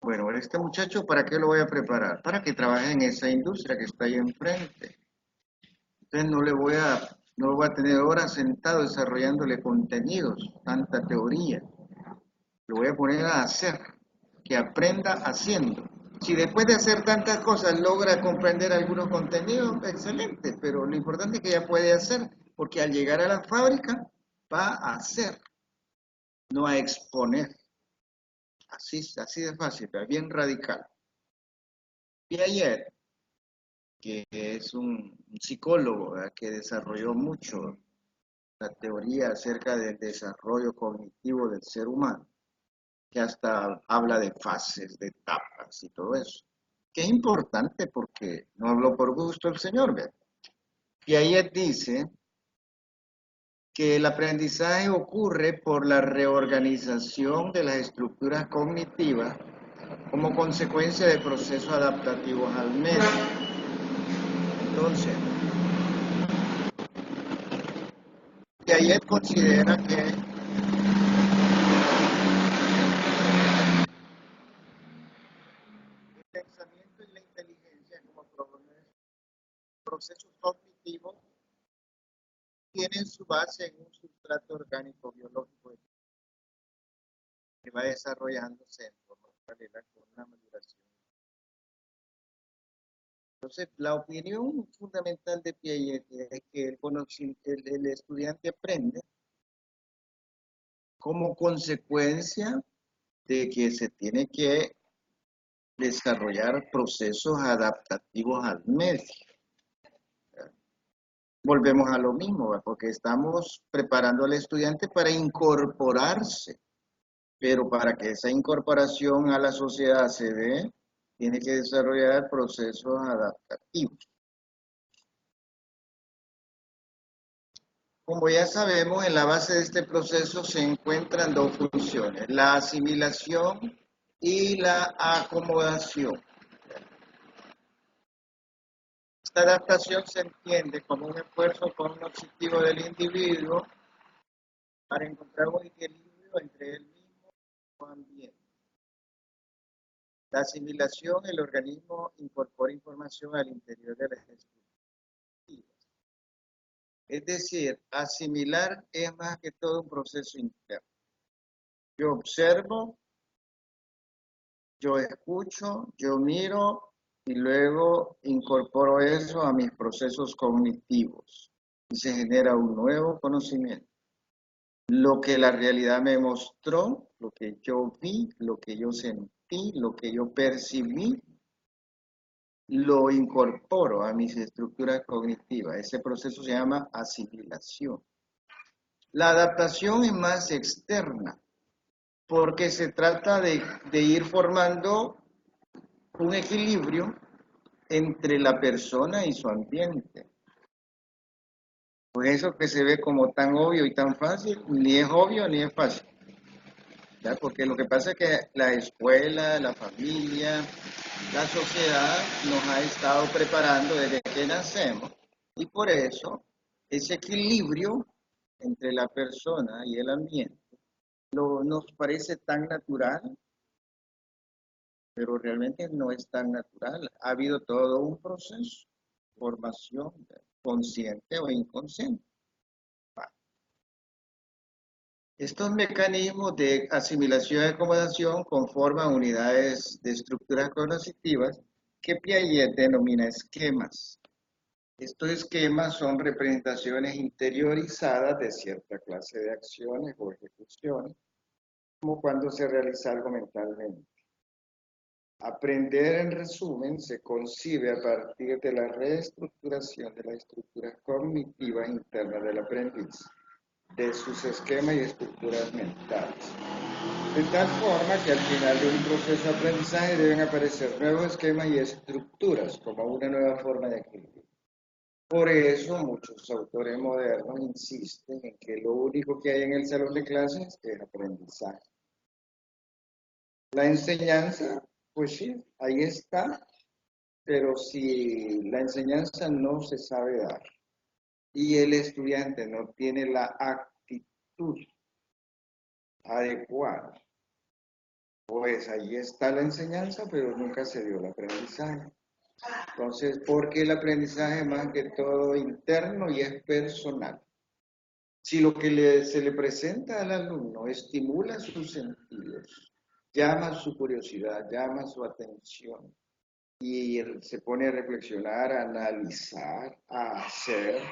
[SPEAKER 1] Bueno, este muchacho, ¿para qué lo voy a preparar? Para que trabaje en esa industria que está ahí enfrente. Entonces no lo voy a tener horas sentado desarrollándole contenidos, tanta teoría. Lo voy a poner a hacer, que aprenda haciendo. Si después de hacer tantas cosas logra comprender algunos contenidos, excelente, pero lo importante es que ya puede hacer, porque al llegar a la fábrica va a hacer, no a exponer. Así de fácil, pero bien radical. Piaget, que es un psicólogo, ¿verdad?, que desarrolló mucho la teoría acerca del desarrollo cognitivo del ser humano, que hasta habla de fases, de etapas y todo eso. Que es importante porque no habló por gusto el señor, ¿verdad? Piaget dice que el aprendizaje ocurre por la reorganización de las estructuras cognitivas como consecuencia de procesos adaptativos al medio. Entonces, Piaget considera que el pensamiento y la inteligencia como procesos cognitivos tienen su base en un sustrato orgánico biológico que va desarrollándose en forma paralela con una maduración. Entonces, la opinión fundamental de Piaget es que el estudiante aprende como consecuencia de que se tiene que desarrollar procesos adaptativos al medio. Volvemos a lo mismo, ¿verdad?, porque estamos preparando al estudiante para incorporarse, pero para que esa incorporación a la sociedad se dé, tiene que desarrollar procesos adaptativos. Como ya sabemos, en la base de este proceso se encuentran dos funciones, la asimilación y la acomodación. Esta adaptación se entiende como un esfuerzo cognitivo del individuo para encontrar un equilibrio entre él mismo y su ambiente. La asimilación, el organismo incorpora información al interior de las estructuras. Es decir, asimilar es más que todo un proceso interno. Yo observo, yo escucho, yo miro y luego incorporo eso a mis procesos cognitivos y se genera un nuevo conocimiento. Lo que la realidad me mostró, lo que yo vi, lo que yo sentí, lo que yo percibí, lo incorporo a mis estructuras cognitivas. Ese proceso se llama asimilación. La adaptación es más externa, porque se trata de ir formando un equilibrio entre la persona y su ambiente. Pues eso que se ve como tan obvio y tan fácil, ni es obvio ni es fácil. ¿Ya? Porque lo que pasa es que la escuela, la familia, la sociedad nos ha estado preparando desde que nacemos y por eso ese equilibrio entre la persona y el ambiente nos parece tan natural, pero realmente no es tan natural. Ha habido todo un proceso, formación consciente o inconsciente. Estos mecanismos de asimilación y acomodación conforman unidades de estructuras cognitivas que Piaget denomina esquemas. Estos esquemas son representaciones interiorizadas de cierta clase de acciones o ejecuciones, como cuando se realiza algo mentalmente. Aprender, en resumen, se concibe a partir de la reestructuración de la estructura cognitiva interna del aprendiz, de sus esquemas y estructuras mentales. De tal forma que al final de un proceso de aprendizaje deben aparecer nuevos esquemas y estructuras como una nueva forma de equilibrio. Por eso muchos autores modernos insisten en que lo único que hay en el salón de clases es aprendizaje. La enseñanza, pues sí, ahí está, pero si la enseñanza no se sabe dar y el estudiante no tiene la actitud adecuada, pues ahí está la enseñanza, pero nunca se dio el aprendizaje. Entonces, porque el aprendizaje es más que todo interno y es personal. Si lo que se le presenta al alumno estimula sus sentidos, llama su curiosidad, llama su atención y se pone a reflexionar, a analizar, a hacer,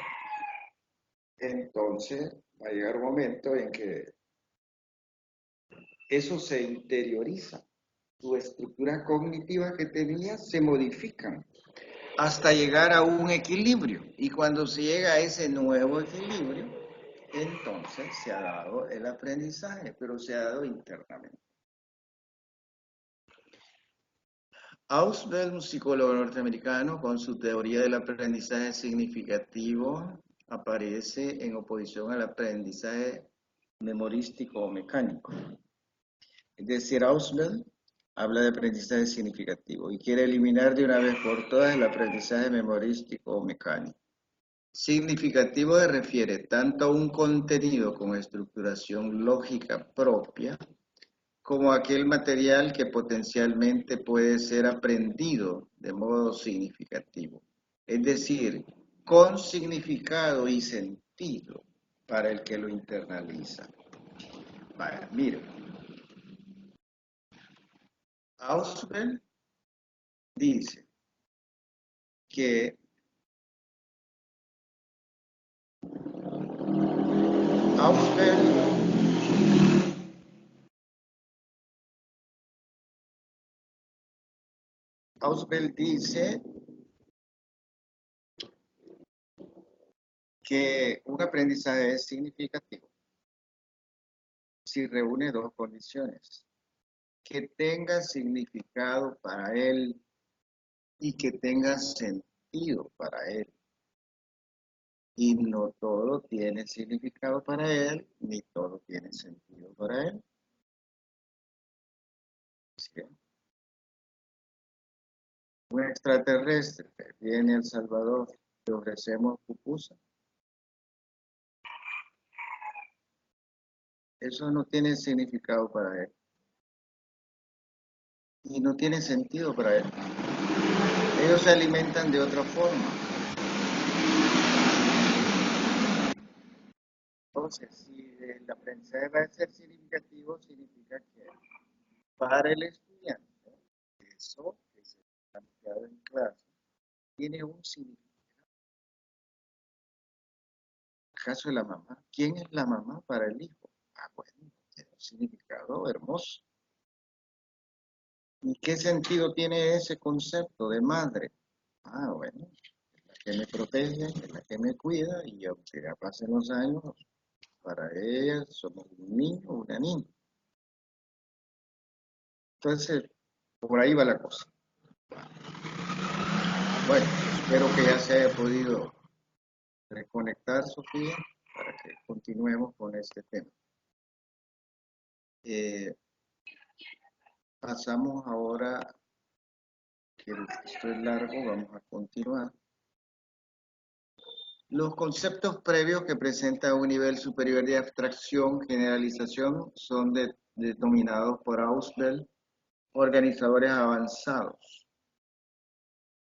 [SPEAKER 1] entonces va a llegar un momento en que eso se interioriza. Su estructura cognitiva que tenía se modifican hasta llegar a un equilibrio. Y cuando se llega a ese nuevo equilibrio, entonces se ha dado el aprendizaje, pero se ha dado internamente. Ausubel, un psicólogo norteamericano, con su teoría del aprendizaje significativo, aparece en oposición al aprendizaje memorístico o mecánico. Es decir, Ausubel habla de aprendizaje significativo y quiere eliminar de una vez por todas el aprendizaje memorístico o mecánico. Significativo se refiere tanto a un contenido con estructuración lógica propia, como aquel material que potencialmente puede ser aprendido de modo significativo, es decir, con significado y sentido para el que lo internaliza. Vaya, mire, Ausubel dice que Ausubel dice que un aprendizaje es significativo si reúne dos condiciones: que tenga significado para él y que tenga sentido para él. Y no todo tiene significado para él, ni todo tiene sentido para él. ¿Sí? Un extraterrestre viene a El Salvador, le ofrecemos pupusa. Eso no tiene significado para él. y no tiene sentido para él. Ellos se alimentan de otra forma. Entonces, si el aprendizaje va a ser significativo, significa que para el estudiante, eso que se ha planteado en clase, tiene un significado. El caso de la mamá, ¿quién es la mamá para el hijo? Ah, bueno, tiene un significado hermoso. ¿Y qué sentido tiene ese concepto de madre? Ah, bueno, es la que me protege, es la que me cuida, y aunque ya pasen los años, para ella somos un niño o una niña. Entonces, por ahí va la cosa. Bueno, espero que ya se haya podido reconectar, Sofía, para que continuemos con este tema. Eh, Pasamos ahora, que esto es largo, vamos a continuar. Los conceptos previos que presenta un nivel superior de abstracción, generalización, son denominados por Ausubel organizadores avanzados.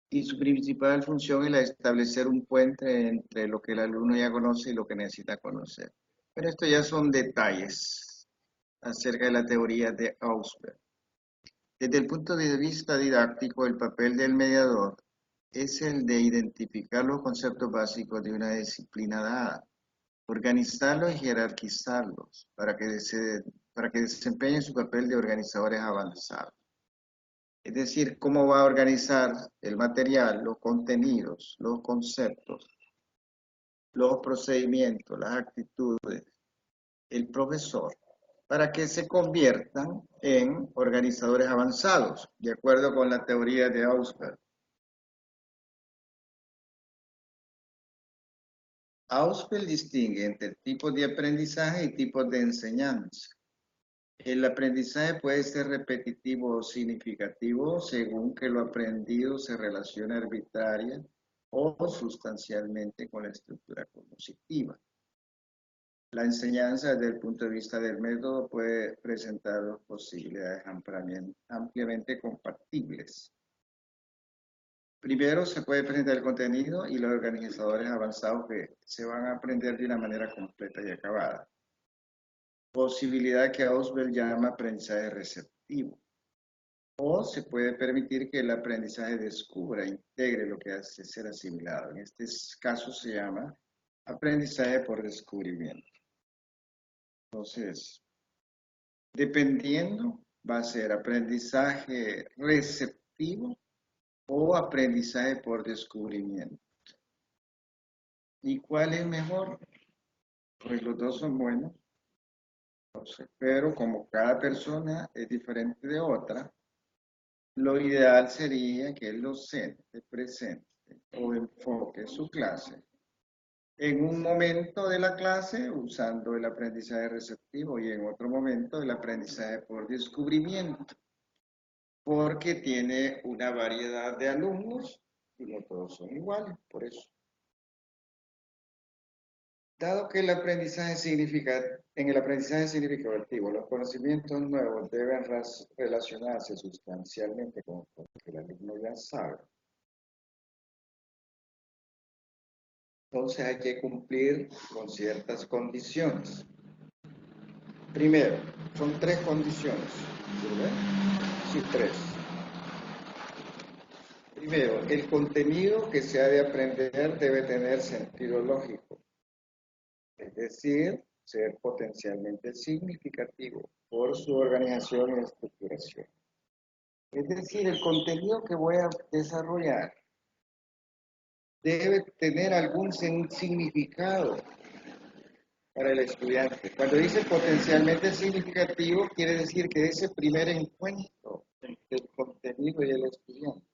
[SPEAKER 1] Y su principal función es la de establecer un puente entre lo que el alumno ya conoce y lo que necesita conocer. Pero esto ya son detalles acerca de la teoría de Ausubel. Desde el punto de vista didáctico, el papel del mediador es el de identificar los conceptos básicos de una disciplina dada, organizarlos y jerarquizarlos para que desempeñen su papel de organizadores avanzados. Es decir, cómo va a organizar el material, los contenidos, los conceptos, los procedimientos, las actitudes, el profesor, para que se conviertan en organizadores avanzados, de acuerdo con la teoría de Ausubel. Ausubel distingue entre tipos de aprendizaje y tipos de enseñanza. El aprendizaje puede ser repetitivo o significativo según que lo aprendido se relacione arbitraria o sustancialmente con la estructura cognitiva. La enseñanza desde el punto de vista del método puede presentar dos posibilidades ampliamente compatibles. Primero se puede presentar el contenido y los organizadores avanzados que se van a aprender de una manera completa y acabada. Posibilidad que Ausubel llama aprendizaje receptivo. O se puede permitir que el aprendizaje descubra, integre lo que hace ser asimilado. En este caso se llama aprendizaje por descubrimiento. Entonces, dependiendo, va a ser aprendizaje receptivo o aprendizaje por descubrimiento. ¿Y cuál es mejor? Pues los dos son buenos. Entonces, pero como cada persona es diferente de otra, lo ideal sería que el docente presente o enfoque su clase en un momento de la clase usando el aprendizaje receptivo y en otro momento el aprendizaje por descubrimiento, porque tiene una variedad de alumnos y no todos son iguales, por eso. Dado que en el aprendizaje significativo los conocimientos nuevos deben relacionarse sustancialmente con lo que el alumno ya sabe, entonces hay que cumplir con ciertas condiciones. Primero, son tres condiciones. ¿Sí? Sí, tres. Primero, el contenido que se ha de aprender debe tener sentido lógico. Es decir, ser potencialmente significativo por su organización y estructuración. Es decir, el contenido que voy a desarrollar debe tener algún significado para el estudiante. Cuando dice potencialmente significativo, quiere decir que ese primer encuentro entre el contenido y el estudiante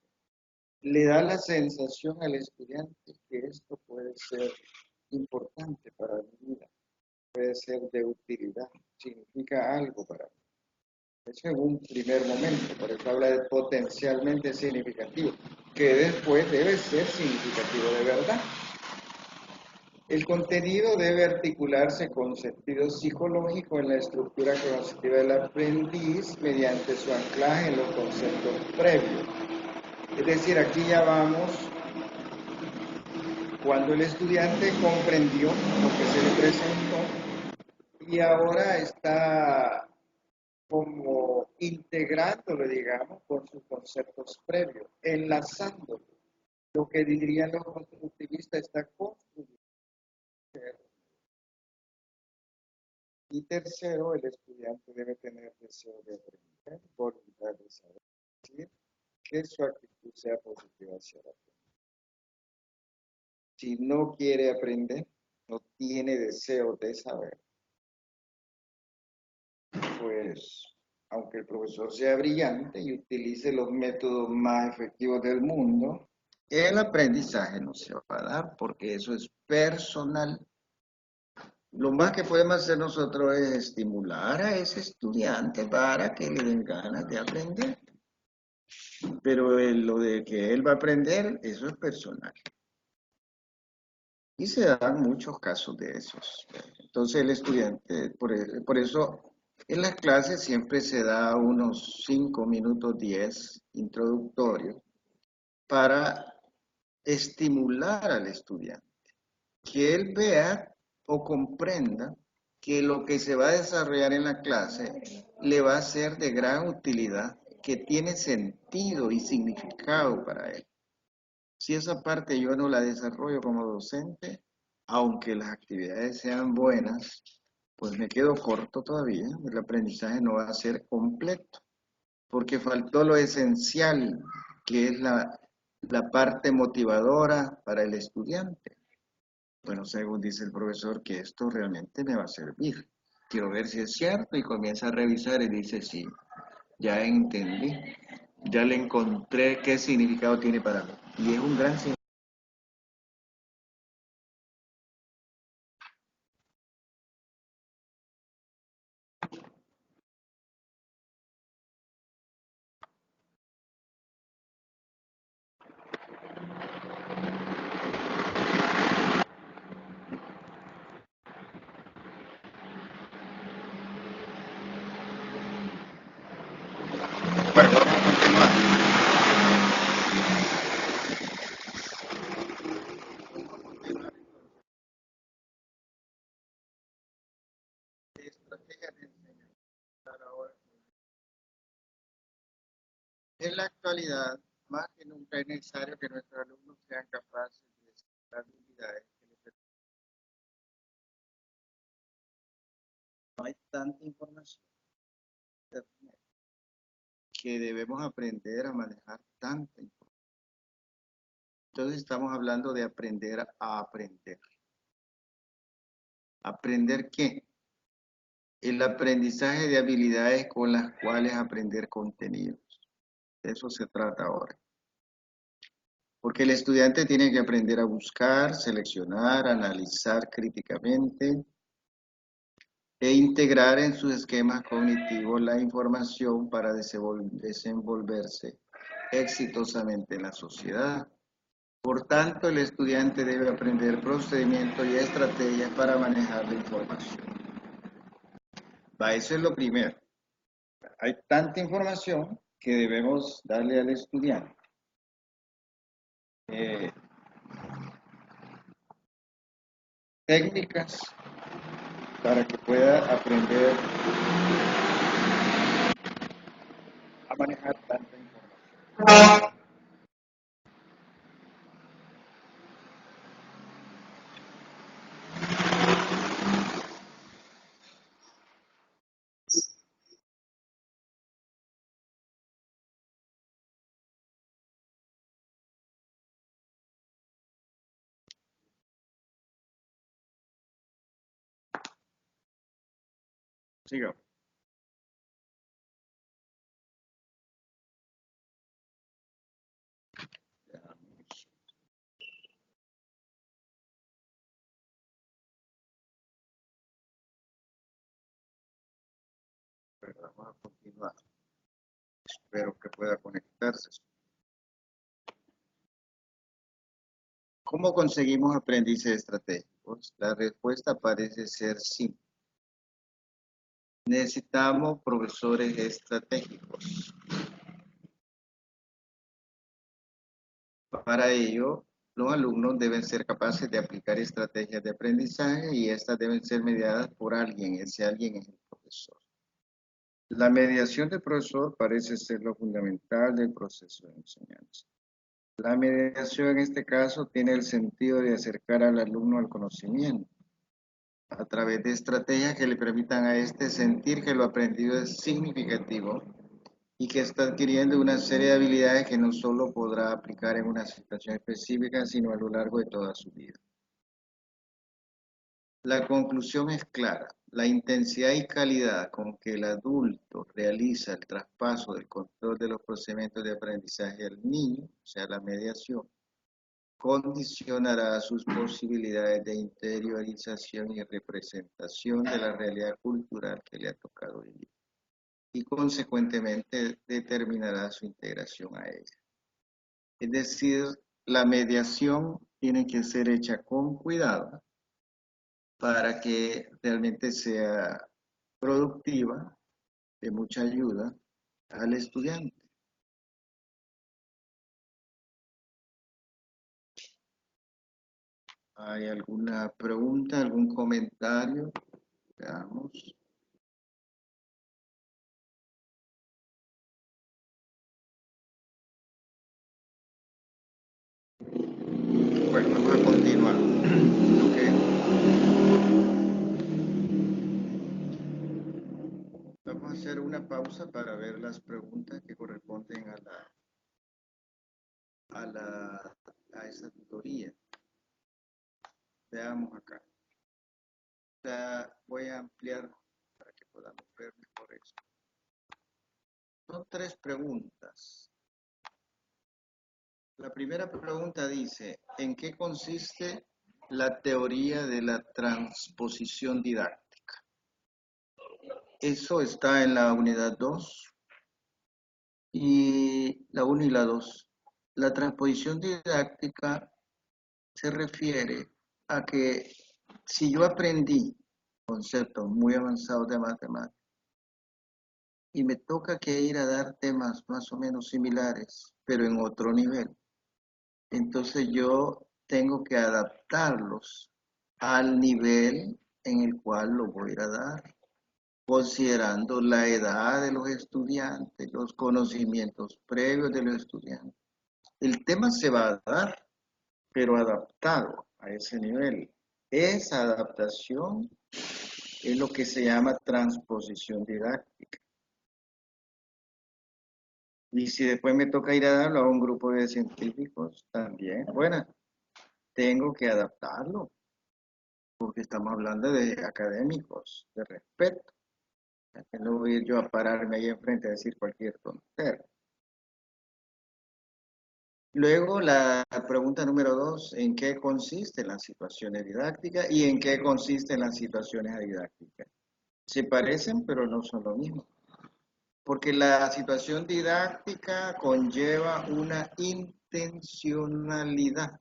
[SPEAKER 1] le da la sensación al estudiante que esto puede ser importante para mi vida, puede ser de utilidad, significa algo para mí. Eso es un primer momento, por eso habla de potencialmente significativo, que después debe ser significativo de verdad. El contenido debe articularse con sentido psicológico en la estructura cognitiva del aprendiz mediante su anclaje en los conceptos previos. Es decir, aquí ya vamos cuando el estudiante comprendió lo que se le presentó y ahora está como integrándolo, digamos, con sus conceptos previos, enlazándolo. Lo que dirían los constructivistas está construyendo. Y tercero, el estudiante debe tener deseo de aprender, voluntad de saber, es decir, que su actitud sea positiva hacia la aprender. Si no quiere aprender, no tiene deseo de saber, pues aunque el profesor sea brillante y utilice los métodos más efectivos del mundo, el aprendizaje no se va a dar porque eso es personal. Lo más que podemos hacer nosotros es estimular a ese estudiante para que le den ganas de aprender. Pero lo de que él va a aprender, eso es personal. Y se dan muchos casos de esos. Entonces el estudiante, por eso en las clases siempre se da unos 5 minutos, 10 introductorios para estimular al estudiante, que él vea o comprenda que lo que se va a desarrollar en la clase le va a ser de gran utilidad, que tiene sentido y significado para él. Si esa parte yo no la desarrollo como docente, aunque las actividades sean buenas, pues me quedo corto todavía, el aprendizaje no va a ser completo, porque faltó lo esencial, que es la parte motivadora para el estudiante. Bueno, según dice el profesor, que esto realmente me va a servir. Quiero ver si es cierto y comienza a revisar y dice, sí, ya entendí, ya le encontré qué significado tiene para mí. Y es un gran significado. Bueno, vamos a continuar. Estrategias de enseñanza ahora. En la actualidad, más que nunca es necesario que nuestros alumnos sean capaces de desarrollar habilidades que les permitan. No hay tanta información en Internet que debemos aprender a manejar tanta información. Entonces estamos hablando de aprender a aprender. ¿Aprender qué? El aprendizaje de habilidades con las cuales aprender contenidos. De eso se trata ahora. Porque el estudiante tiene que aprender a buscar, seleccionar, analizar críticamente e integrar en sus esquemas cognitivos la información para desenvolverse exitosamente en la sociedad. Por tanto, el estudiante debe aprender procedimientos y estrategias para manejar la información. Eso es lo primero. Hay tanta información que debemos darle al estudiante. Eh, Técnicas para que pueda aprender a manejar tanta información. Siga. Pero vamos a continuar. Espero que pueda conectarse. ¿Cómo conseguimos aprendices estratégicos? estratégicos? La respuesta parece ser sí. Necesitamos profesores estratégicos. Para ello, los alumnos deben ser capaces de aplicar estrategias de aprendizaje y estas deben ser mediadas por alguien. Ese alguien es el profesor. La mediación del profesor parece ser lo fundamental del proceso de enseñanza. La mediación en este caso tiene el sentido de acercar al alumno al conocimiento a través de estrategias que le permitan a éste sentir que lo aprendido es significativo y que está adquiriendo una serie de habilidades que no solo podrá aplicar en una situación específica, sino a lo largo de toda su vida. La conclusión es clara. La intensidad y calidad con que el adulto realiza el traspaso del control de los procedimientos de aprendizaje al niño, o sea, la mediación, condicionará sus posibilidades de interiorización y representación de la realidad cultural que le ha tocado vivir y consecuentemente determinará su integración a ella. Es decir, la mediación tiene que ser hecha con cuidado para que realmente sea productiva, de mucha ayuda al estudiante. ¿Hay alguna pregunta, algún comentario? Veamos. Bueno, vamos a continuar. Okay. Vamos a hacer una pausa para ver las preguntas que corresponden a esa tutoría. Veamos acá. Voy a ampliar para que podamos ver mejor esto. Son 3 preguntas. La primera pregunta dice, ¿en qué consiste la teoría de la transposición didáctica? Eso está en la unidad 2 y la 1 y la 2. La transposición didáctica se refiere a que si yo aprendí conceptos muy avanzados de matemáticas y me toca que ir a dar temas más o menos similares, pero en otro nivel, entonces yo tengo que adaptarlos al nivel en el cual lo voy a ir a dar, considerando la edad de los estudiantes, los conocimientos previos de los estudiantes. El tema se va a dar, pero adaptado a ese nivel. Esa adaptación es lo que se llama transposición didáctica. Y si después me toca ir a darlo a un grupo de científicos, también, bueno, tengo que adaptarlo, porque estamos hablando de académicos, de respeto. Que no voy a ir yo a pararme ahí enfrente a decir cualquier tontería. Luego la pregunta número 2, ¿en qué consisten las situaciones didácticas y en qué consisten las situaciones didácticas? Se parecen, pero no son lo mismo. Porque la situación didáctica conlleva una intencionalidad. O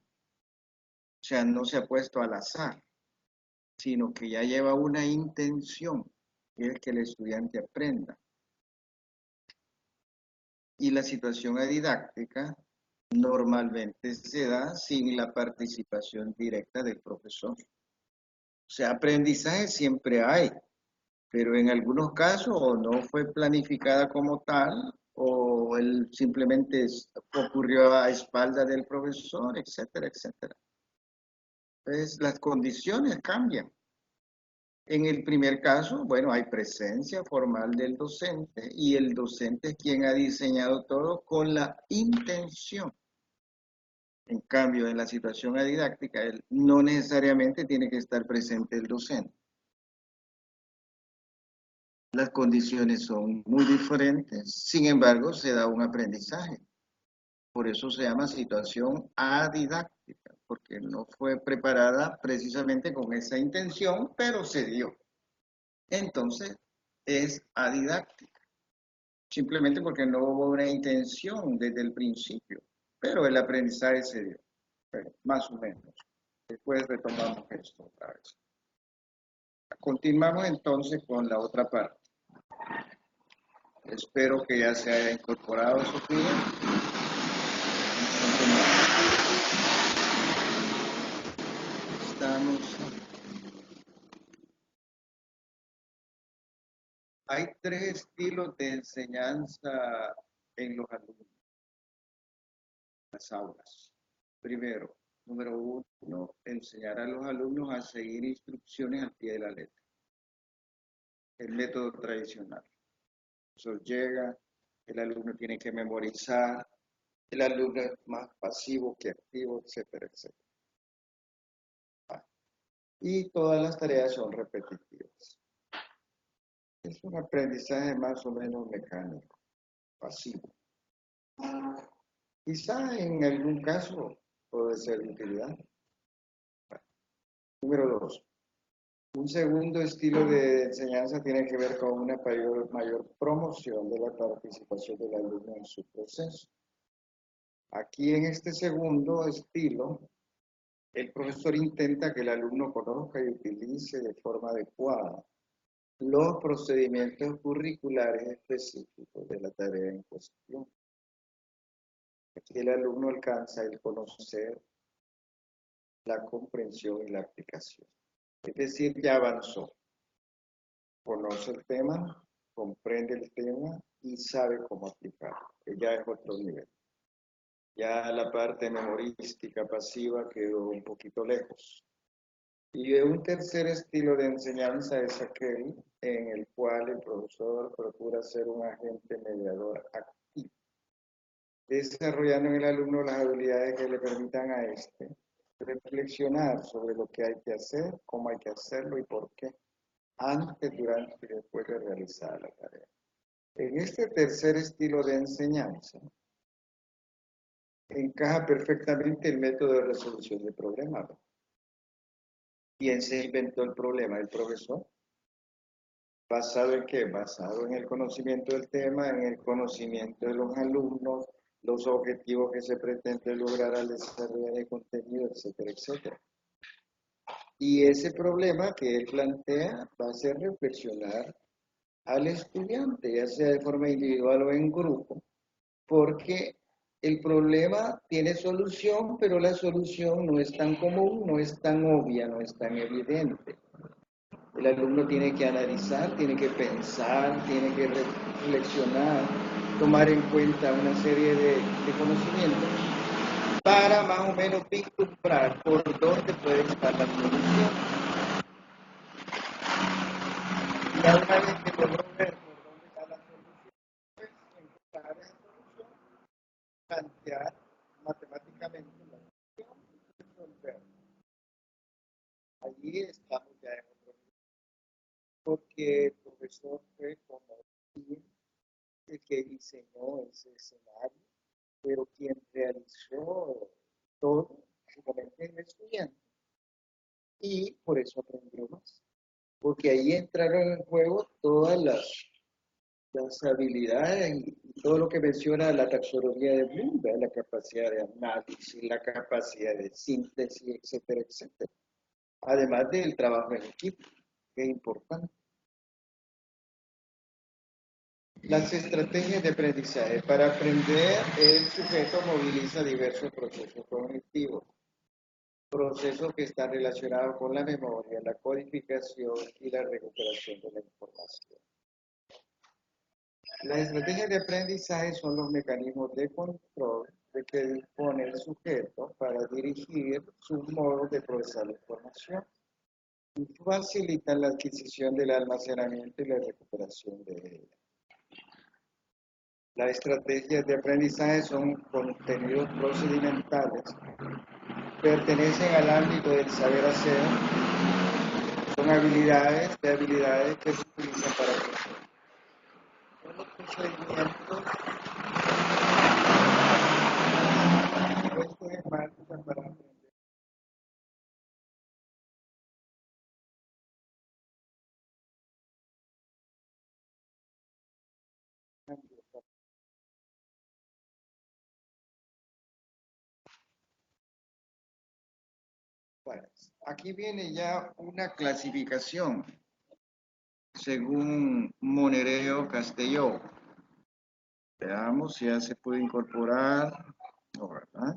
[SPEAKER 1] sea, no se ha puesto al azar, sino que ya lleva una intención, que es que el estudiante aprenda. Y la situación didáctica normalmente se da sin la participación directa del profesor. O sea, aprendizaje siempre hay, pero en algunos casos o no fue planificada como tal, o él simplemente ocurrió a espaldas del profesor, etcétera, etcétera. Entonces, las condiciones cambian. En el primer caso, bueno, hay presencia formal del docente y el docente es quien ha diseñado todo con la intención. En cambio, en la situación didáctica, no necesariamente tiene que estar presente el docente. Las condiciones son muy diferentes, sin embargo, se da un aprendizaje. Por eso se llama situación adidáctica, porque no fue preparada precisamente con esa intención, pero se dio. Entonces, es adidáctica, simplemente porque no hubo una intención desde el principio, pero el aprendizaje se dio, más o menos. Después retomamos esto otra vez. Continuamos entonces con la otra parte. Espero que ya se haya incorporado Sofía. Estamos. Hay tres estilos de enseñanza en los alumnos, en las aulas. Primero, número uno, enseñar a los alumnos a seguir instrucciones al pie de la letra. El método tradicional. Eso llega, el alumno tiene que memorizar, el alumno es más pasivo que activo, etcétera, etcétera. Y todas las tareas son repetitivas. Es un aprendizaje más o menos mecánico, pasivo. Quizá en algún caso puede ser de utilidad. Número dos, un segundo estilo de enseñanza tiene que ver con una mayor promoción de la participación del alumno en su proceso. Aquí en este segundo estilo, el profesor intenta que el alumno conozca y utilice de forma adecuada los procedimientos curriculares específicos de la tarea en cuestión. Aquí el alumno alcanza el conocer, la comprensión y la aplicación. Es decir, ya avanzó, conoce el tema, comprende el tema y sabe cómo aplicarlo, que ya es otro nivel. Ya la parte memorística pasiva quedó un poquito lejos. Y un tercer estilo de enseñanza es aquel en el cual el profesor procura ser un agente mediador activo, desarrollando en el alumno las habilidades que le permitan a este reflexionar sobre lo que hay que hacer, cómo hay que hacerlo y por qué, antes, durante y después de realizar la tarea. En este tercer estilo de enseñanza encaja perfectamente el método de resolución de problemas. ¿Quién se inventó el problema? ¿El profesor? ¿Basado en qué? Basado en el conocimiento del tema, en el conocimiento de los alumnos, los objetivos que se pretende lograr al desarrollar el contenido, etcétera, etcétera. Y ese problema que él plantea va a hacer reflexionar al estudiante, ya sea de forma individual o en grupo, porque el problema tiene solución, pero la solución no es tan común, no es tan obvia, no es tan evidente. El alumno tiene que analizar, tiene que pensar, tiene que reflexionar, tomar en cuenta una serie de conocimientos para más o menos vislumbrar por dónde puede estar la solución. Y una vez que logró ver por dónde está la solución, pues encontrar esa solución, plantear matemáticamente la solución y resolver. Allí estamos ya en otro nivel, porque el profesor fue como el que diseñó ese escenario, pero quien realizó todo, básicamente es el estudiante. Y por eso aprendió más. Porque ahí entraron en juego todas las habilidades y todo lo que menciona la taxonomía de Bloom, la capacidad de análisis, la capacidad de síntesis, etcétera, etcétera. Además del trabajo en equipo, que es importante. Las estrategias de aprendizaje. Para aprender, el sujeto moviliza diversos procesos cognitivos. Procesos que están relacionados con la memoria, la codificación y la recuperación de la información. Las estrategias de aprendizaje son los mecanismos de control de que dispone el sujeto para dirigir sus modos de procesar la información y facilitan la adquisición del almacenamiento y la recuperación de ella. Las estrategias de aprendizaje son contenidos procedimentales, pertenecen al ámbito del saber hacer, son habilidades que se utilizan para aprender. Son los procedimientos puestos en marcha para aprender. Bueno, aquí viene ya una clasificación según Monereo Castelló. Veamos si ya se puede incorporar. No, ¿verdad?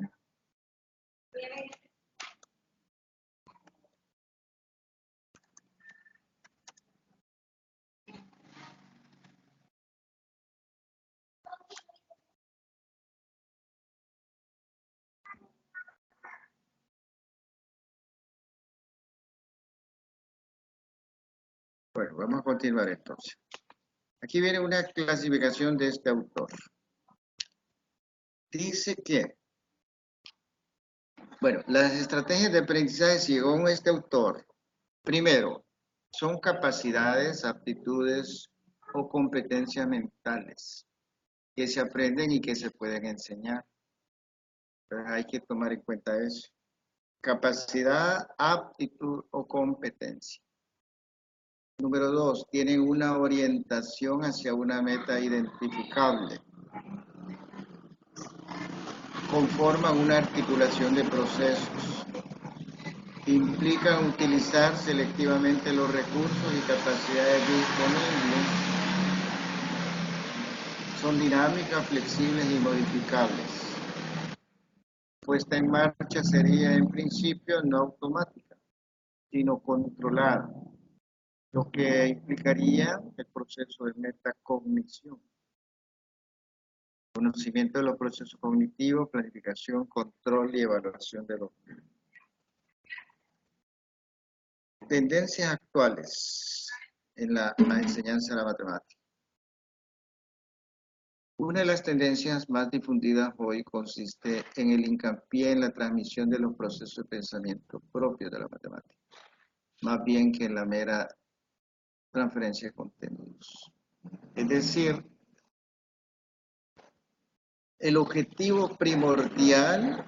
[SPEAKER 1] Bueno, vamos a continuar entonces. Aquí viene una clasificación de este autor. Dice que, bueno, las estrategias de aprendizaje según este autor, primero, son capacidades, aptitudes o competencias mentales que se aprenden y que se pueden enseñar. Entonces hay que tomar en cuenta eso. Capacidad, aptitud o competencia. Número 2, tienen una orientación hacia una meta identificable. Conforman una articulación de procesos. Implican utilizar selectivamente los recursos y capacidades disponibles. Son dinámicas, flexibles y modificables. Puesta en marcha sería en principio no automática, sino controlada, lo que implicaría el proceso de metacognición. Conocimiento de los procesos cognitivos, planificación, control y evaluación de los tendencias actuales en la enseñanza de la matemática. Una de las tendencias más difundidas hoy consiste en el hincapié en la transmisión de los procesos de pensamiento propios de la matemática, más bien que en la mera transferencia de contenidos. Es decir, el objetivo primordial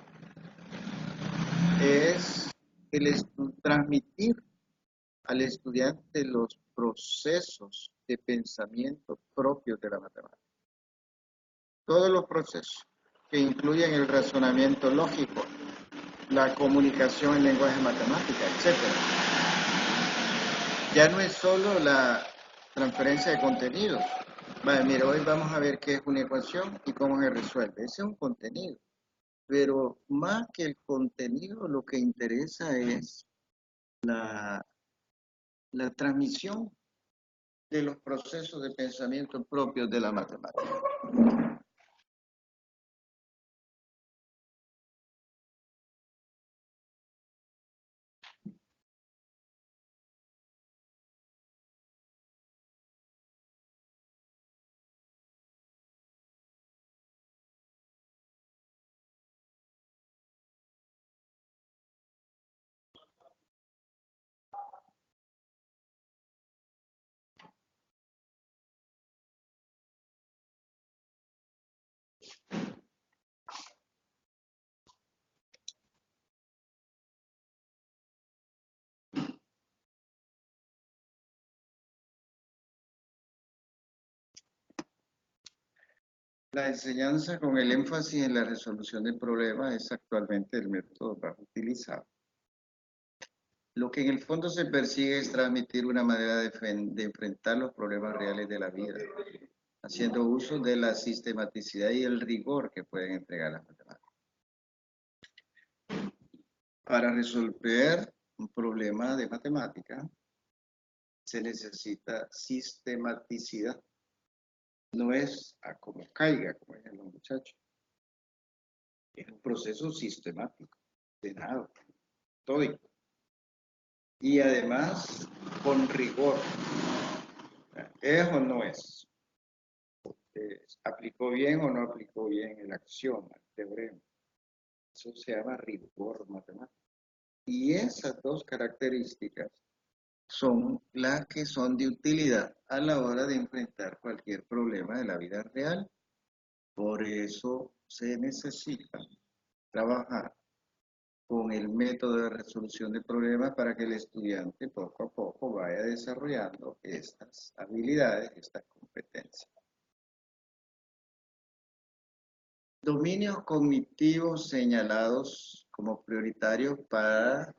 [SPEAKER 1] es transmitir al estudiante los procesos de pensamiento propios de la matemática. Todos los procesos que incluyen el razonamiento lógico, la comunicación en lenguaje matemático, etc. Ya no es solo la transferencia de contenidos. Vale, mira, hoy vamos a ver qué es una ecuación y cómo se resuelve. Ese es un contenido. Pero más que el contenido, lo que interesa es la transmisión de los procesos de pensamiento propios de la matemática. La enseñanza con el énfasis en la resolución de problemas es actualmente el método más utilizado. Lo que en el fondo se persigue es transmitir una manera de enfrentar los problemas reales de la vida, haciendo uso de la sistematicidad y el rigor que pueden entregar las matemáticas. Para resolver un problema de matemática se necesita sistematicidad. No es a como caiga, como dicen los muchachos. Es un proceso sistemático, ordenado, metódico. Y además con rigor. ¿Es o no es? ¿Aplicó bien o no aplicó bien el axioma, el teorema? Eso se llama rigor matemático. Y esas dos características son las que son de utilidad a la hora de enfrentar cualquier problema de la vida real. Por eso se necesita trabajar con el método de resolución de problemas para que el estudiante poco a poco vaya desarrollando estas habilidades, estas competencias. Dominios cognitivos señalados como prioritarios para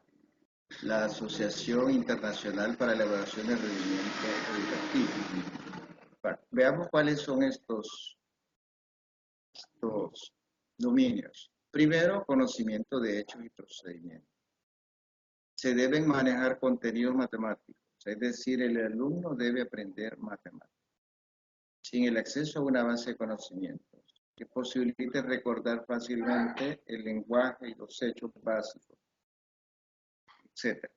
[SPEAKER 1] la Asociación Internacional para la Evaluación del Rendimiento Educativo. Bueno, veamos cuáles son estos dominios. Primero, conocimiento de hechos y procedimientos. Se deben manejar contenidos matemáticos, es decir, el alumno debe aprender matemáticas, sin el acceso a una base de conocimientos que posibilite recordar fácilmente el lenguaje y los hechos básicos, etc.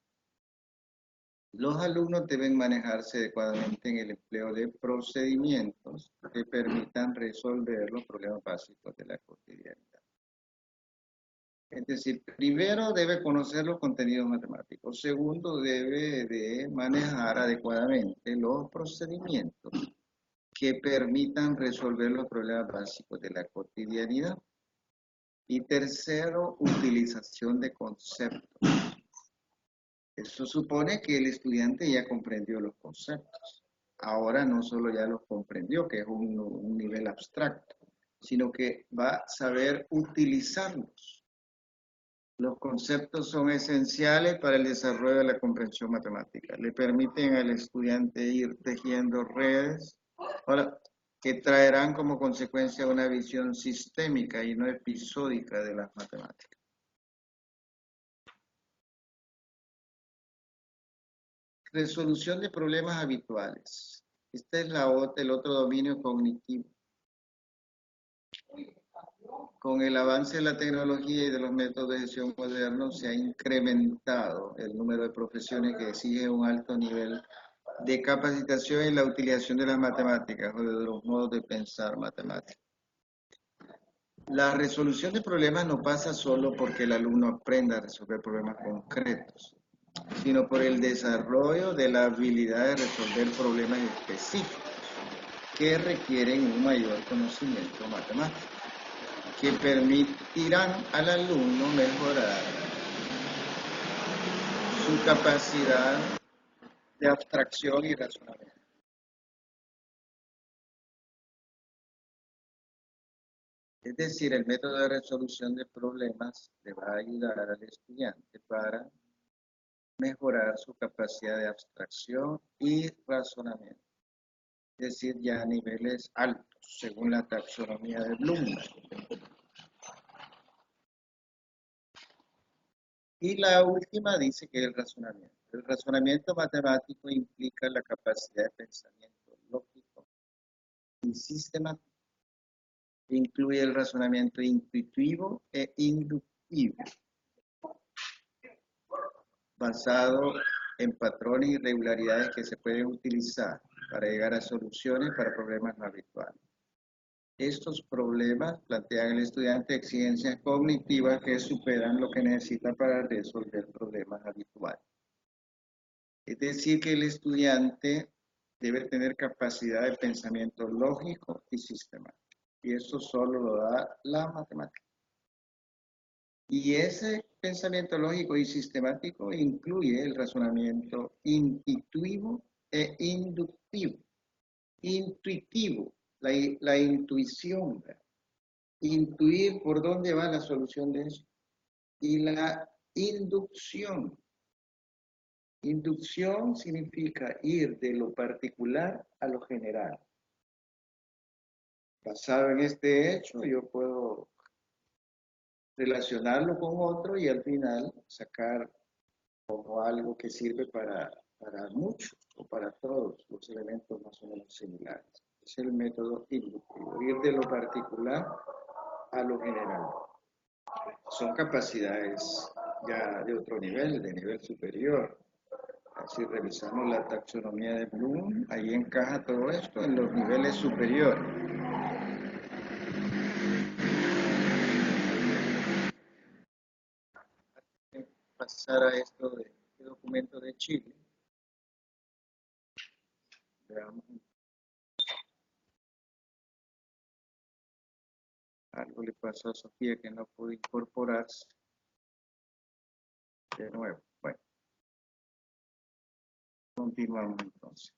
[SPEAKER 1] Los alumnos deben manejarse adecuadamente en el empleo de procedimientos que permitan resolver los problemas básicos de la cotidianidad. Es decir, primero debe conocer los contenidos matemáticos, segundo debe de manejar adecuadamente los procedimientos que permitan resolver los problemas básicos de la cotidianidad. Y tercero, utilización de conceptos. Eso supone que el estudiante ya comprendió los conceptos. Ahora no solo ya los comprendió, que es un nivel abstracto, sino que va a saber utilizarlos. Los conceptos son esenciales para el desarrollo de la comprensión matemática. Le permiten al estudiante ir tejiendo redes que traerán como consecuencia una visión sistémica y no episódica de las matemáticas. Resolución de problemas habituales. Este es el otro dominio cognitivo. Con el avance de la tecnología y de los métodos de gestión modernos se ha incrementado el número de profesiones que exigen un alto nivel de capacitación en la utilización de las matemáticas o de los modos de pensar matemáticos. La resolución de problemas no pasa solo porque el alumno aprenda a resolver problemas concretos, sino por el desarrollo de la habilidad de resolver problemas específicos que requieren un mayor conocimiento matemático, que permitirán al alumno mejorar su capacidad de abstracción y razonamiento. Es decir, el método de resolución de problemas le va a ayudar al estudiante para mejorar su capacidad de abstracción y razonamiento. Es decir, ya a niveles altos, según la taxonomía de Bloom. Y la última dice que es el razonamiento. El razonamiento matemático implica la capacidad de pensamiento lógico y sistemático. Incluye el razonamiento intuitivo e inductivo, basado en patrones y regularidades que se pueden utilizar para llegar a soluciones para problemas no habituales. Estos problemas plantean al estudiante exigencias cognitivas que superan lo que necesita para resolver problemas habituales. Es decir, que el estudiante debe tener capacidad de pensamiento lógico y sistemático. Y eso solo lo da la matemática. Y ese pensamiento lógico y sistemático incluye el razonamiento intuitivo e inductivo. Intuitivo, la intuición, ¿verdad? Intuir por dónde va la solución de eso. Y la inducción. Inducción significa ir de lo particular a lo general. Basado en este hecho, yo puedo relacionarlo con otro y al final sacar como algo que sirve para muchos o para todos los elementos más o menos similares. Es el método inductivo, ir de lo particular a lo general. Son capacidades ya de otro nivel, de nivel superior. Si revisamos la taxonomía de Bloom, ahí encaja todo esto en los niveles superiores. Pasar a esto de este documento de Chile. Veamos. Algo le pasó a Sofía que no pudo incorporarse. De nuevo. Bueno. Continuamos entonces.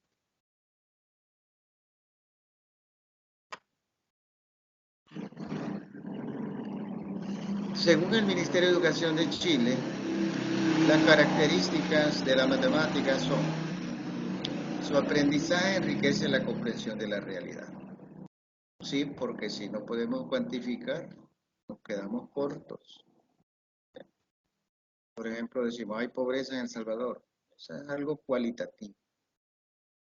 [SPEAKER 1] Según el Ministerio de Educación de Chile, Las características de la matemática son: su aprendizaje enriquece la comprensión de la realidad. Sí, porque si no podemos cuantificar, nos quedamos cortos. Por ejemplo, decimos, hay pobreza en El Salvador. Eso es algo cualitativo.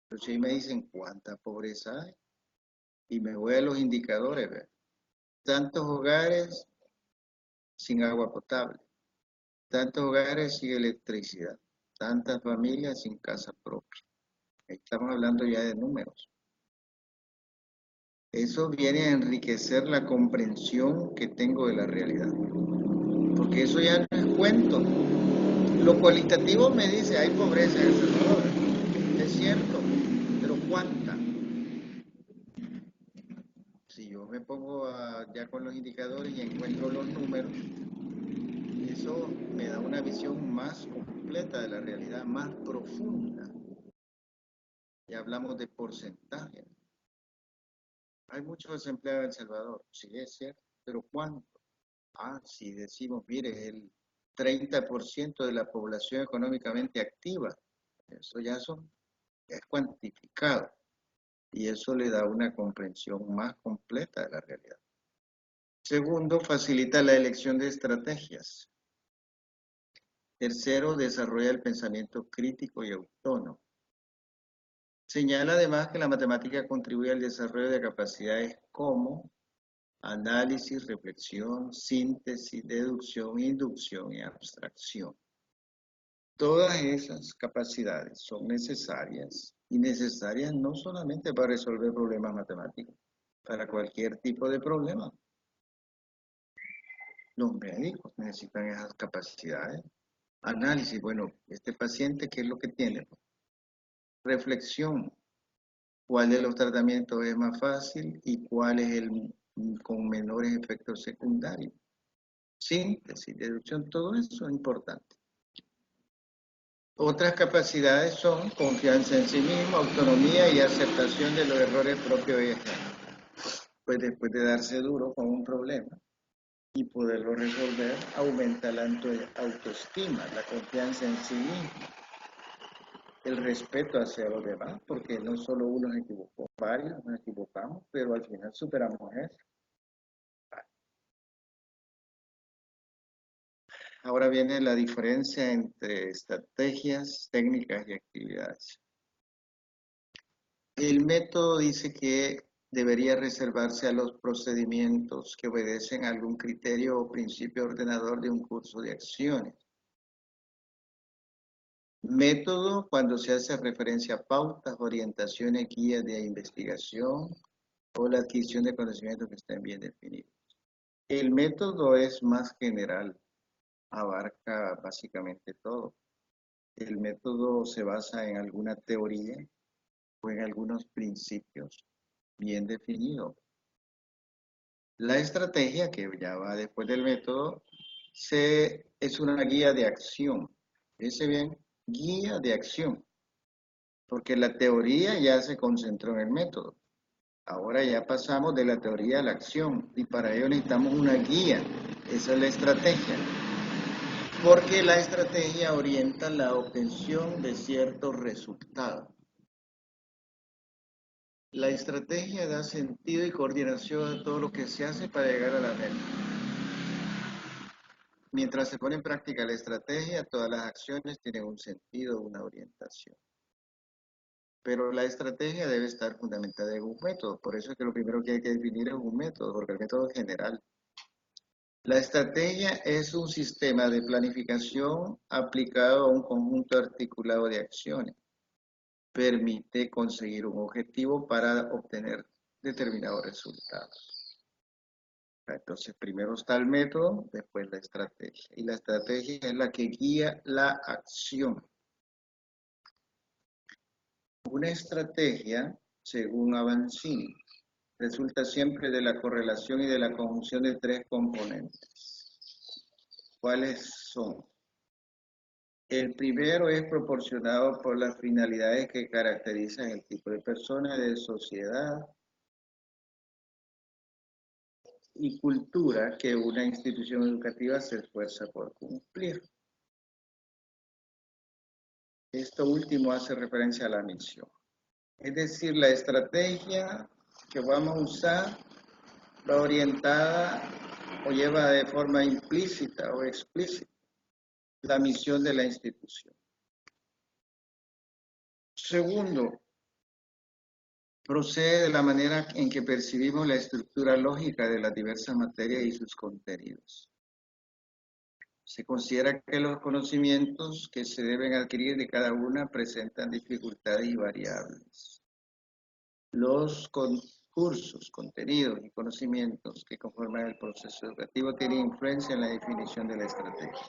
[SPEAKER 1] Pero si me dicen cuánta pobreza hay, y me voy a los indicadores, ¿ve? Tantos hogares sin agua potable, tantos hogares sin electricidad, tantas familias sin casa propia. Ahí estamos hablando ya de números. Eso viene a enriquecer la comprensión que tengo de la realidad. Porque eso ya no es cuento. Lo cualitativo me dice, hay pobreza en El Salvador. Es cierto, pero ¿cuánta? Si yo me pongo ya con los indicadores y encuentro los números, eso me da una visión más completa de la realidad, más profunda. Ya hablamos de porcentaje. Hay muchos desempleados en El Salvador, sí es cierto, pero ¿cuánto? Si decimos, mire, el 30% de la población económicamente activa, eso ya es cuantificado y eso le da una comprensión más completa de la realidad. Segundo, facilita la elección de estrategias. Tercero, desarrolla el pensamiento crítico y autónomo. Señala además que la matemática contribuye al desarrollo de capacidades como análisis, reflexión, síntesis, deducción, inducción y abstracción. Todas esas capacidades son necesarias y necesarias no solamente para resolver problemas matemáticos, para cualquier tipo de problema. Los médicos necesitan esas capacidades. Análisis, bueno, este paciente, ¿qué es lo que tiene? Reflexión, ¿cuál de los tratamientos es más fácil y cuál es el con menores efectos secundarios? Síntesis, deducción, todo eso es importante. Otras capacidades son confianza en sí mismo, autonomía y aceptación de los errores propios y ajenos. Pues después de darse duro con un problema y poderlo resolver, aumenta la autoestima, la confianza en sí mismo, el respeto hacia los demás, porque no solo uno se equivocó, varios nos equivocamos, pero al final superamos eso. Ahora viene la diferencia entre estrategias, técnicas y actividades. El método dice que debería reservarse a los procedimientos que obedecen a algún criterio o principio ordenador de un curso de acciones. Método cuando se hace referencia a pautas, orientaciones, guías de investigación o la adquisición de conocimientos que estén bien definidos. El método es más general, abarca básicamente todo. El método se basa en alguna teoría o en algunos principios bien definidos. La estrategia, que ya va después del método, es una guía de acción. Fíjense bien, guía de acción, porque la teoría ya se concentró en el método. Ahora ya pasamos de la teoría a la acción y para ello necesitamos una guía. Esa es la estrategia. Porque la estrategia orienta la obtención de ciertos resultados. La estrategia da sentido y coordinación a todo lo que se hace para llegar a la meta. Mientras se pone en práctica la estrategia, todas las acciones tienen un sentido, una orientación. Pero la estrategia debe estar fundamentada en un método. Por eso es que lo primero que hay que definir es un método, porque el método es general. La estrategia es un sistema de planificación aplicado a un conjunto articulado de acciones. Permite conseguir un objetivo para obtener determinados resultados. Entonces, primero está el método, después la estrategia. Y la estrategia es la que guía la acción. Una estrategia, según Avancini, resulta siempre de la correlación y de la conjunción de tres componentes. ¿Cuáles son? El primero es proporcionado por las finalidades que caracterizan el tipo de persona, de sociedad y cultura que una institución educativa se esfuerza por cumplir. Esto último hace referencia a la misión. Es decir, la estrategia que vamos a usar va orientada o lleva de forma implícita o explícita la misión de la institución. Segundo, procede de la manera en que percibimos la estructura lógica de las diversas materias y sus contenidos. Se considera que los conocimientos que se deben adquirir de cada una presentan dificultades y variables. Los cursos, contenidos y conocimientos que conforman el proceso educativo tienen influencia en la definición de la estrategia.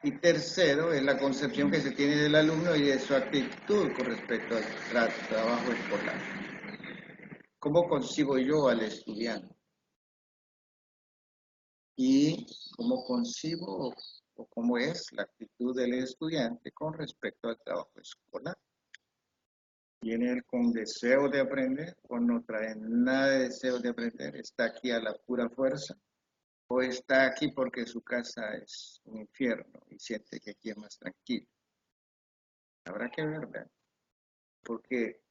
[SPEAKER 1] Y tercero, es la concepción que se tiene del alumno y de su actitud con respecto al trabajo escolar. ¿Cómo concibo yo al estudiante? Y cómo concibo o cómo es la actitud del estudiante con respecto al trabajo escolar. ¿Viene él con deseo de aprender o no trae nada de deseo de aprender? ¿Está aquí a la pura fuerza? ¿O está aquí porque su casa es un infierno y siente que aquí es más tranquilo? Habrá que ver, ¿verdad? Porque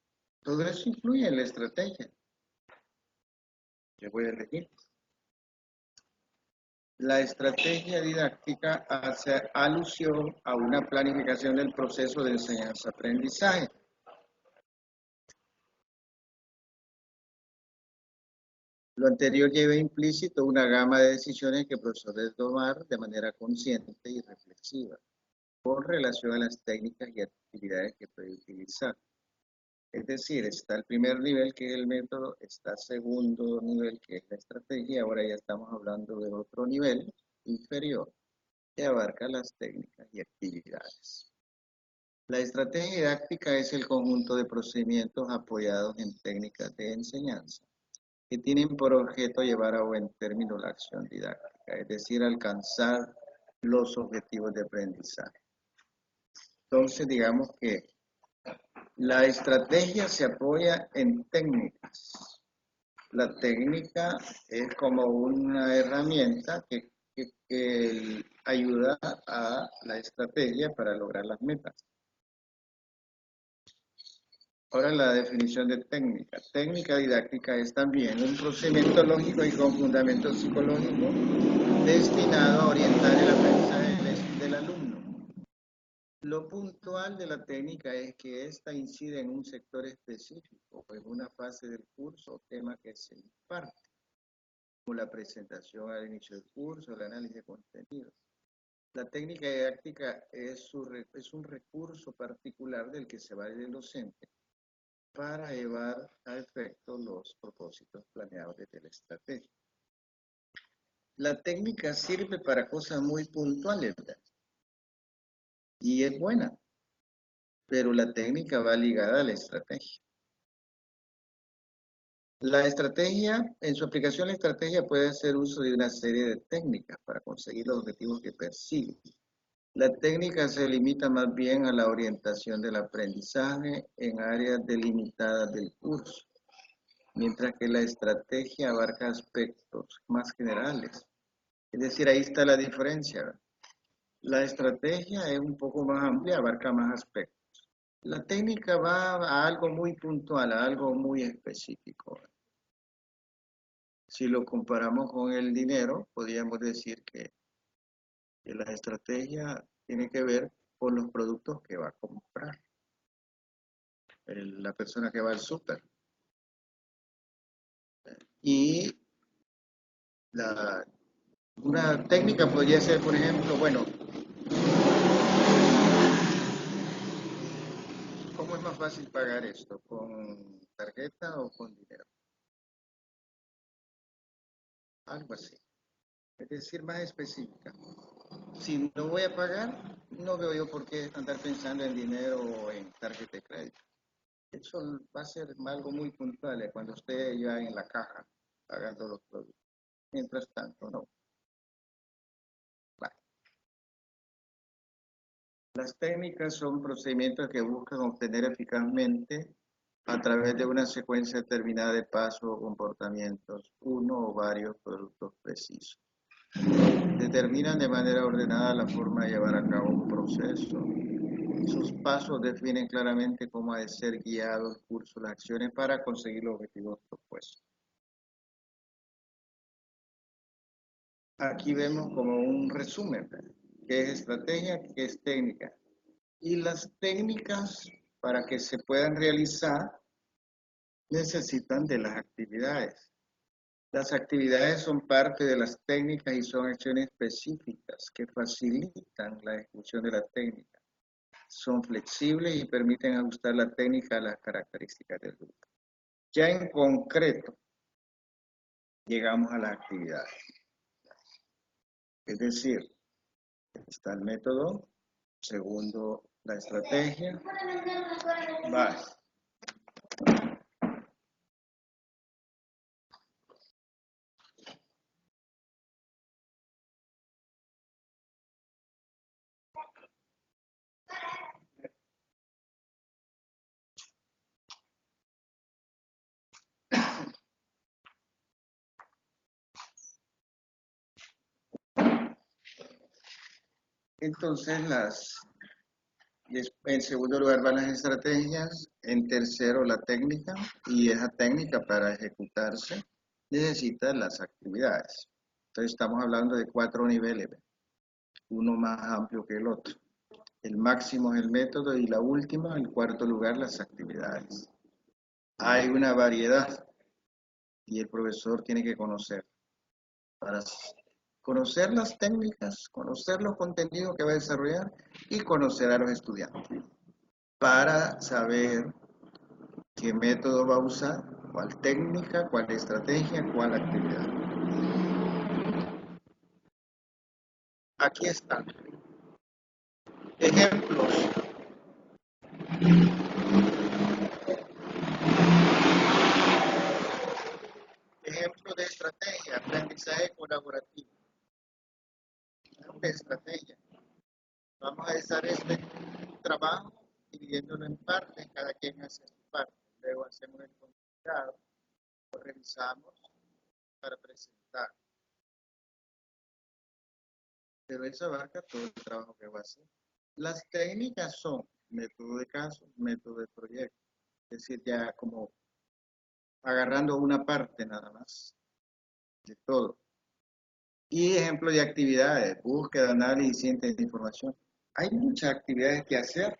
[SPEAKER 1] todo eso influye en la estrategia. Yo voy a elegir. La estrategia didáctica hace alusión a una planificación del proceso de enseñanza-aprendizaje. Lo anterior lleva implícito una gama de decisiones que el profesor debe tomar de manera consciente y reflexiva con relación a las técnicas y actividades que puede utilizar. Es decir, está el primer nivel, que es el método, está el segundo nivel, que es la estrategia, y ahora ya estamos hablando de otro nivel inferior, que abarca las técnicas y actividades. La estrategia didáctica es el conjunto de procedimientos apoyados en técnicas de enseñanza, que tienen por objeto llevar a buen término la acción didáctica, es decir, alcanzar los objetivos de aprendizaje. Entonces, digamos que la estrategia se apoya en técnicas. La técnica es como una herramienta que ayuda a la estrategia para lograr las metas. Ahora la definición de técnica. Técnica didáctica es también un procedimiento lógico y con fundamento psicológico destinado a orientar el aprendizaje del alumno. Lo puntual de la técnica es que ésta incide en un sector específico o en una fase del curso o tema que se imparte, como la presentación al inicio del curso, el análisis de contenidos. La técnica didáctica es un recurso particular del que se vale el docente para llevar a efecto los propósitos planeados desde la estrategia. La técnica sirve para cosas muy puntuales, ¿verdad? Y es buena, pero la técnica va ligada a la estrategia. La estrategia, en su aplicación, la estrategia puede hacer uso de una serie de técnicas para conseguir los objetivos que persigue. La técnica se limita más bien a la orientación del aprendizaje en áreas delimitadas del curso, mientras que la estrategia abarca aspectos más generales. Es decir, ahí está la diferencia, ¿verdad? La estrategia es un poco más amplia, abarca más aspectos. La técnica va a algo muy puntual, a algo muy específico. Si lo comparamos con el dinero, podríamos decir que la estrategia tiene que ver con los productos que va a comprar la persona que va al súper. Y una técnica podría ser, por ejemplo, bueno, ¿cómo es más fácil pagar esto? ¿Con tarjeta o con dinero? Algo así. Es decir, más específica. Si no voy a pagar, no veo yo por qué andar pensando en dinero o en tarjeta de crédito. Eso va a ser algo muy puntual cuando esté ya en la caja pagando los productos. Mientras tanto, no. Vale. Las técnicas son procedimientos que buscan obtener eficazmente a través de una secuencia determinada de pasos o comportamientos, uno o varios productos precisos. Determinan de manera ordenada la forma de llevar a cabo un proceso Sus pasos definen claramente cómo ha de ser guiado el curso, las acciones para conseguir los objetivos propuestos. Aquí vemos como un resumen, ¿verdad? ¿Qué es estrategia? ¿Qué es técnica? Y las técnicas, para que se puedan realizar, necesitan de las actividades. Las actividades son parte de las técnicas y son acciones específicas que facilitan la ejecución de la técnica. Son flexibles y permiten ajustar la técnica a las características del grupo. Ya en concreto, llegamos a las actividades. Es decir, está el método, segundo, la estrategia, base. Entonces, en segundo lugar van las estrategias, en tercero la técnica, y esa técnica para ejecutarse necesita las actividades. Entonces estamos hablando de 4 niveles, uno más amplio que el otro. El máximo es el método y la última, en cuarto lugar, las actividades. Hay una variedad y el profesor tiene que conocer. Para conocer las técnicas, conocer los contenidos que va a desarrollar y conocer a los estudiantes para saber qué método va a usar, cuál técnica, cuál estrategia, cuál actividad. Aquí están ejemplos. Ejemplos de estrategia, aprendizaje colaborativo. De estrategia. Vamos a hacer este trabajo dividiéndolo en partes, cada quien hace su parte. Luego hacemos el compilado, lo revisamos para presentar. Pero eso abarca todo el trabajo que va a hacer. Las técnicas son método de caso, método de proyecto. Es decir, ya como agarrando una parte nada más de todo. Y ejemplo de actividades, búsqueda, análisis, síntesis de información. Hay muchas actividades que hacer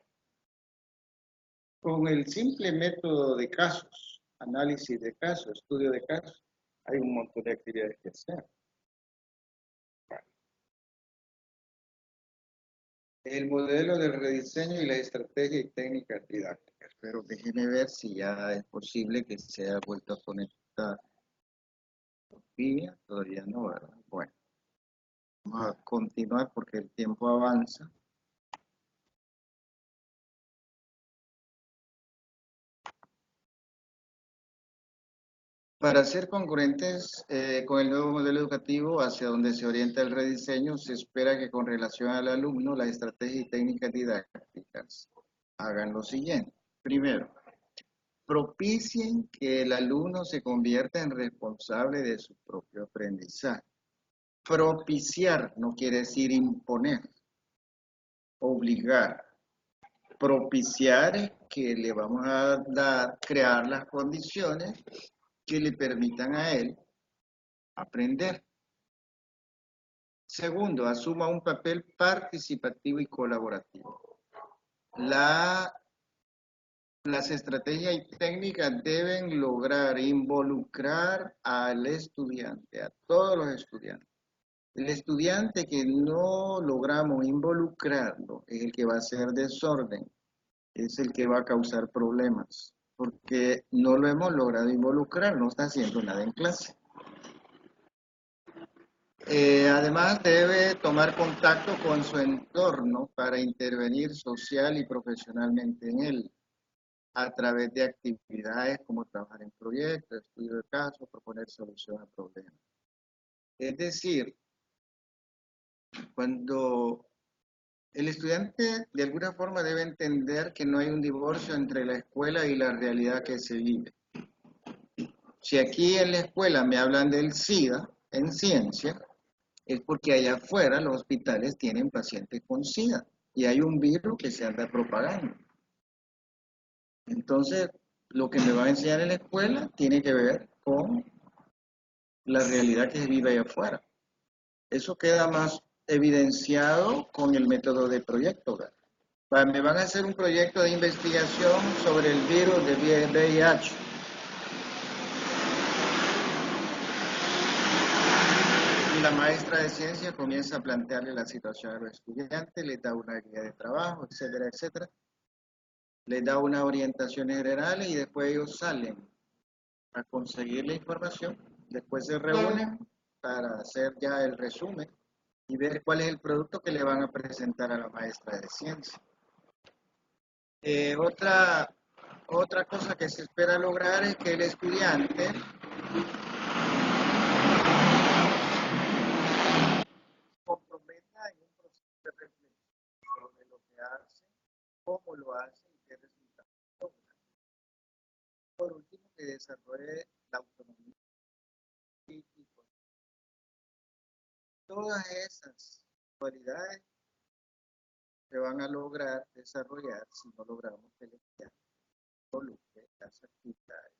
[SPEAKER 1] con el simple método de casos, análisis de casos, estudio de casos. Hay un montón de actividades que hacer. El modelo de rediseño y la estrategia y técnicas didácticas. Pero déjenme ver si ya es posible que se haya vuelto a conectar. Todavía no, ¿verdad? Bueno, vamos a continuar porque el tiempo avanza. Para ser congruentes con el nuevo modelo educativo hacia donde se orienta el rediseño, se espera que con relación al alumno, la estrategia y técnicas didácticas hagan lo siguiente. Primero, propicien que el alumno se convierta en responsable de su propio aprendizaje. Propiciar no quiere decir imponer, obligar. Propiciar es que le vamos a crear las condiciones que le permitan a él aprender. Segundo, asuma un papel participativo y colaborativo. Las estrategias y técnicas deben lograr involucrar al estudiante, a todos los estudiantes. El estudiante que no logramos involucrarlo es el que va a hacer desorden, es el que va a causar problemas, porque no lo hemos logrado involucrar, no está haciendo nada en clase. Además, debe tomar contacto con su entorno para intervenir social y profesionalmente en él, a través de actividades como trabajar en proyectos, estudio de casos, proponer solución a problemas. Es decir, cuando el estudiante de alguna forma debe entender que no hay un divorcio entre la escuela y la realidad que se vive. Si aquí en la escuela me hablan del SIDA, en ciencia, es porque allá afuera los hospitales tienen pacientes con SIDA. y hay un virus que se anda propagando. Entonces, lo que me va a enseñar en la escuela tiene que ver con la realidad que se vive allá afuera. Eso queda más evidenciado con el método de proyecto. Me van a hacer un proyecto de investigación sobre el virus de VIH. Y la maestra de ciencia comienza a plantearle la situación a los estudiantes, les da una guía de trabajo, etcétera, etcétera. Les da unas orientaciones generales y después ellos salen a conseguir la información. Después se reúnen para hacer ya el resumen y ver cuál es el producto que le van a presentar a la maestra de ciencia. Otra cosa que se espera lograr es que el estudiante comprometa en un proceso de reflexión sobre lo que hace, cómo lo hace y qué resultados logra. Por último, que desarrolle la autonomía crítica. Todas esas cualidades se van a lograr desarrollar si no logramos que el estudiante involucre las actividades.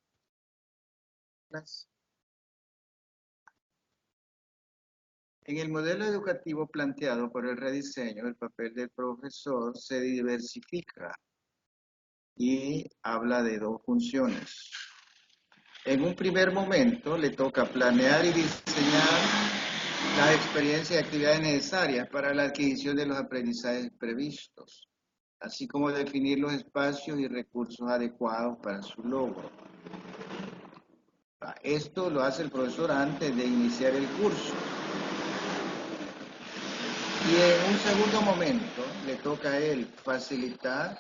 [SPEAKER 1] En el modelo educativo planteado por el rediseño, el papel del profesor se diversifica y habla de dos funciones. En un primer momento le toca planear y diseñar las experiencias y actividades necesarias para la adquisición de los aprendizajes previstos, así como definir los espacios y recursos adecuados para su logro. Esto lo hace el profesor antes de iniciar el curso. Y en un segundo momento le toca a él facilitar,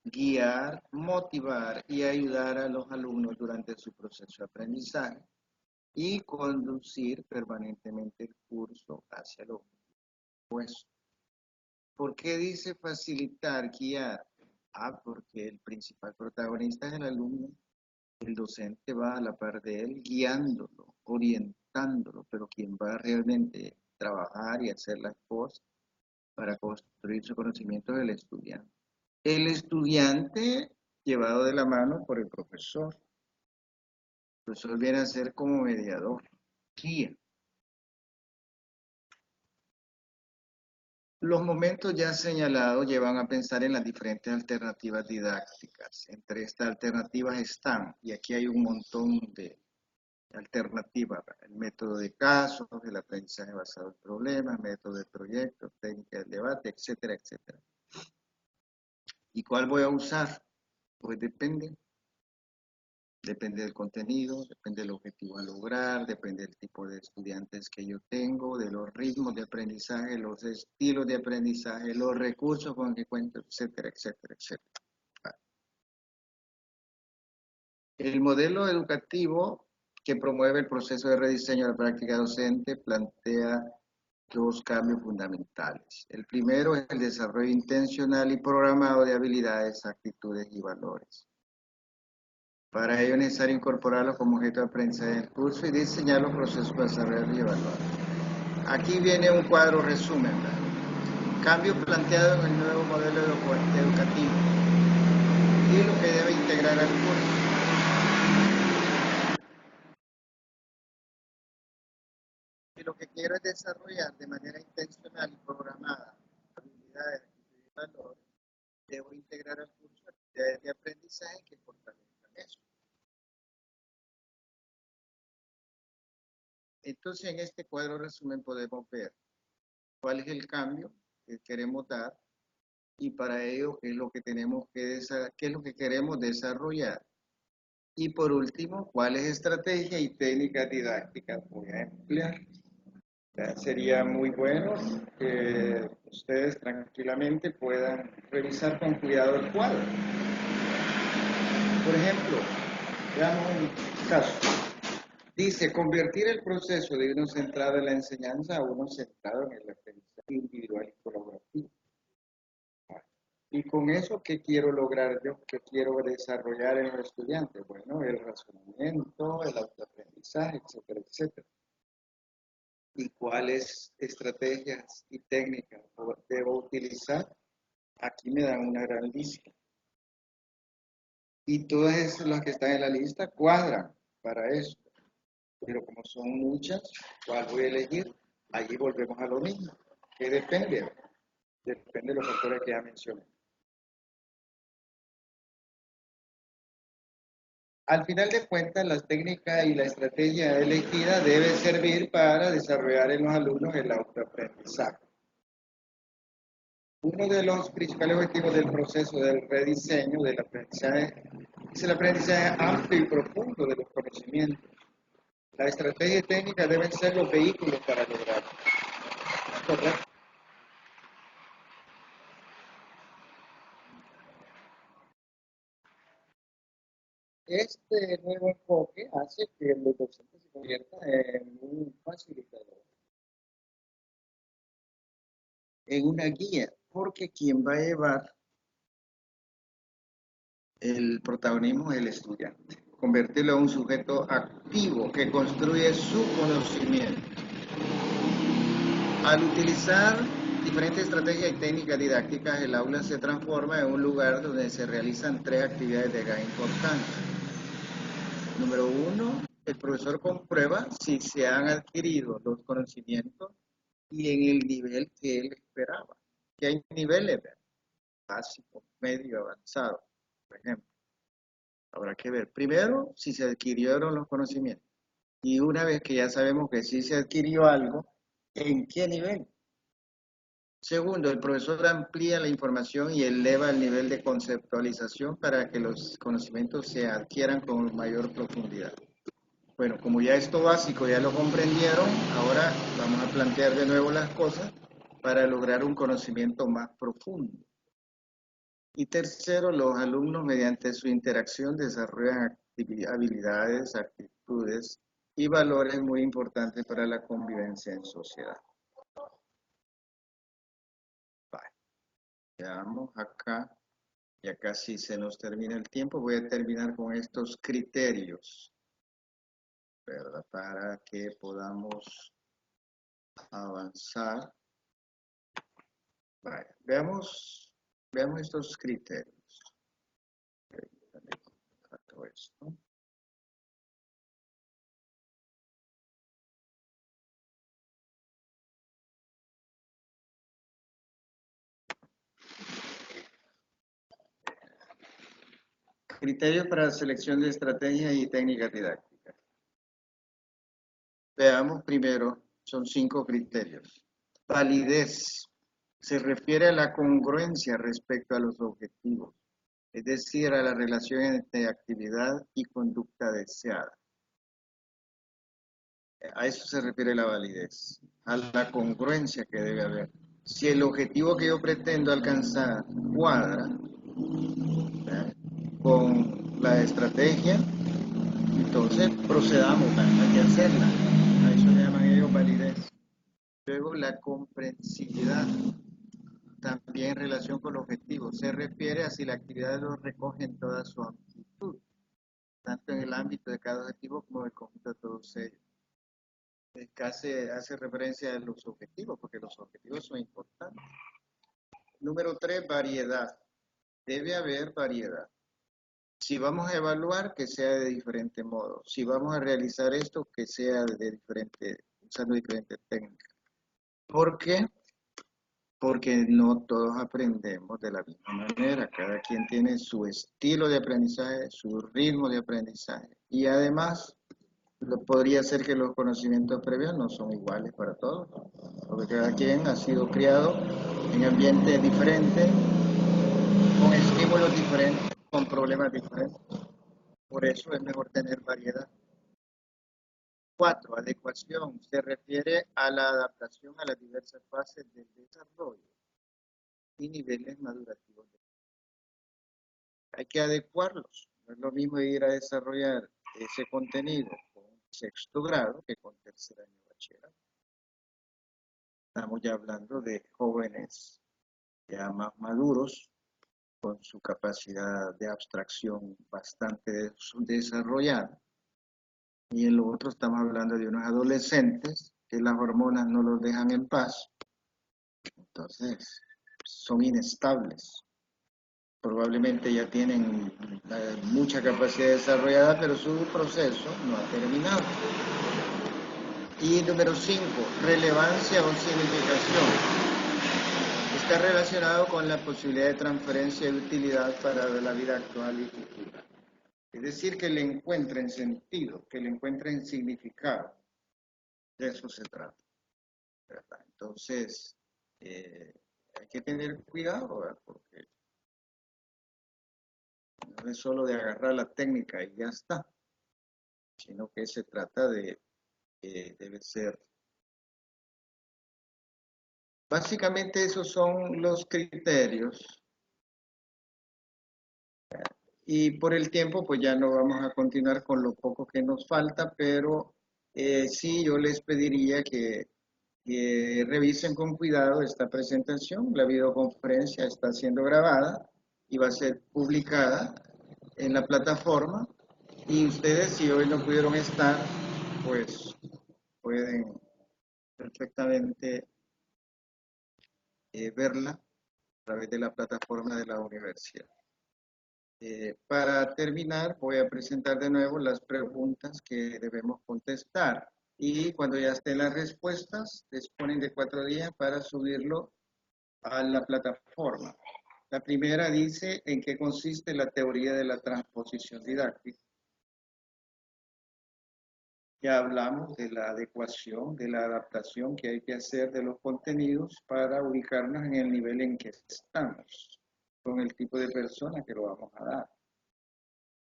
[SPEAKER 1] guiar, motivar y ayudar a los alumnos durante su proceso de aprendizaje y conducir permanentemente el curso hacia el objetivo. ¿Por qué dice facilitar, guiar? Porque el principal protagonista es el alumno. El docente va a la par de él guiándolo, orientándolo, pero quien va a realmente trabajar y hacer las cosas para construir su conocimiento es el estudiante. El estudiante llevado de la mano por el profesor. El profesor viene a ser como mediador, guía. Los momentos ya señalados llevan a pensar en las diferentes alternativas didácticas. Entre estas alternativas están, y aquí hay un montón de alternativas, el método de casos, el aprendizaje basado en problemas, método de proyectos, técnica del debate, etcétera, etcétera. ¿Y cuál voy a usar? Pues depende del contenido, depende del objetivo a lograr, depende del tipo de estudiantes que yo tengo, de los ritmos de aprendizaje, los estilos de aprendizaje, los recursos con que cuento, etcétera, etcétera, etcétera. El modelo educativo que promueve el proceso de rediseño de la práctica docente plantea dos cambios fundamentales. El primero es el desarrollo intencional y programado de habilidades, actitudes y valores. Para ello es necesario incorporarlos como objeto de aprendizaje del curso y diseñar los procesos para desarrollar y evaluar. Aquí viene un cuadro resumen, ¿verdad? Cambio planteado en el nuevo modelo educativo y lo que debe integrar al curso. Y lo que quiero es desarrollar de manera intencional y programada habilidades, actitudes y valores. Debo integrar al curso actividades de aprendizaje que fortalezcan eso. Entonces, en este cuadro resumen podemos ver cuál es el cambio que queremos dar y para ello qué es lo que qué es lo que queremos desarrollar. Y por último, cuáles estrategias y técnicas didácticas voy a emplear. Sería muy bueno que ustedes tranquilamente puedan revisar con cuidado el cuadro. Por ejemplo, veamos un caso. Dice, convertir el proceso de uno centrado en la enseñanza a uno centrado en el aprendizaje individual y colaborativo. Y con eso, ¿qué quiero lograr yo? ¿Qué quiero desarrollar en los estudiantes? Bueno, el razonamiento, el autoaprendizaje, etcétera, etcétera. ¿Y cuáles estrategias y técnicas debo utilizar? Aquí me dan una gran lista. Y todas las que están en la lista cuadran para eso. Pero como son muchas, ¿cuál voy a elegir? Allí volvemos a lo mismo. ¿Qué depende? Depende de los factores que ya mencioné. Al final de cuentas, la técnica y la estrategia elegida debe servir para desarrollar en los alumnos el autoaprendizaje. Uno de los principales objetivos del proceso del rediseño del aprendizaje es el aprendizaje amplio y profundo de los conocimientos. La estrategia y técnica deben ser los vehículos para lograrlo. ¿Correcto? Este nuevo enfoque hace que los docentes se conviertan en un facilitador, en una guía, porque quien va a llevar el protagonismo es el estudiante. Convertirlo en un sujeto activo que construye su conocimiento. Al utilizar diferentes estrategias y técnicas didácticas, el aula se transforma en un lugar donde se realizan tres actividades de gran importancia. Número uno, el profesor comprueba si se han adquirido los conocimientos y en el nivel que él esperaba. Que hay niveles básico, medio, avanzado, por ejemplo. Habrá que ver primero si se adquirieron los conocimientos. Y una vez que ya sabemos que sí se adquirió algo, ¿en qué nivel? Segundo, el profesor amplía la información y eleva el nivel de conceptualización para que los conocimientos se adquieran con mayor profundidad. Bueno, como ya esto básico ya lo comprendieron, ahora vamos a plantear de nuevo las cosas para lograr un conocimiento más profundo. Y tercero, los alumnos mediante su interacción desarrollan habilidades, actitudes y valores muy importantes para la convivencia en sociedad. Vale. Veamos acá, ya casi se nos termina el tiempo, voy a terminar con estos criterios, ¿verdad? Para que podamos avanzar. Vale. Veamos estos criterios. Esto. Criterios para la selección de estrategias y técnicas didácticas. Veamos primero, son 5 criterios. Validez. Se refiere a la congruencia respecto a los objetivos, es decir, a la relación entre actividad y conducta deseada. A eso se refiere la validez, a la congruencia que debe haber. Si el objetivo que yo pretendo alcanzar cuadra, ¿verdad?, con la estrategia, entonces procedamos, hay que hacerla. A eso le llaman ellos validez. Luego la comprensividad, también en relación con el objetivo, se refiere a si la actividad lo recoge en toda su amplitud, tanto en el ámbito de cada objetivo como en el conjunto de todos ellos. Hace referencia a los objetivos, porque los objetivos son importantes. Número 3, variedad. Debe haber variedad. Si vamos a evaluar, que sea de diferente modo. Si vamos a realizar esto, que sea de diferente, usando diferentes técnicas. ¿Por qué? Porque no todos aprendemos de la misma manera. Cada quien tiene su estilo de aprendizaje, su ritmo de aprendizaje. Y además, podría ser que los conocimientos previos no son iguales para todos, porque cada quien ha sido criado en ambientes diferentes, con estímulos diferentes, con problemas diferentes. Por eso es mejor tener variedad. 4, adecuación. Se refiere a la adaptación a las diversas fases del desarrollo y niveles madurativos. Hay que adecuarlos. No es lo mismo ir a desarrollar ese contenido con sexto grado que con tercer año de bachillerato. Estamos ya hablando de jóvenes ya más maduros, con su capacidad de abstracción bastante desarrollada. Y en lo otro estamos hablando de unos adolescentes que las hormonas no los dejan en paz. Entonces, son inestables. Probablemente ya tienen mucha capacidad desarrollada, pero su proceso no ha terminado. Y número 5, relevancia o significación. Está relacionado con la posibilidad de transferencia de utilidad para la vida actual y futura. Es decir, que le encuentren sentido, que le encuentren significado. De eso se trata, ¿verdad? Entonces, hay que tener cuidado, ¿verdad? Porque no es solo de agarrar la técnica y ya está, sino que se trata de, debe ser. Básicamente esos son los criterios. Y por el tiempo, pues ya no vamos a continuar con lo poco que nos falta, pero sí yo les pediría que revisen con cuidado esta presentación. La videoconferencia está siendo grabada y va a ser publicada en la plataforma. Y ustedes, si hoy no pudieron estar, pues pueden perfectamente verla a través de la plataforma de la universidad. Para terminar, voy a presentar de nuevo las preguntas que debemos contestar. Y cuando ya estén las respuestas, disponen de 4 días para subirlo a la plataforma. La primera dice, ¿en qué consiste la teoría de la transposición didáctica? Ya hablamos de la adecuación, de la adaptación que hay que hacer de los contenidos para ubicarnos en el nivel en que estamos, con el tipo de persona que lo vamos a dar.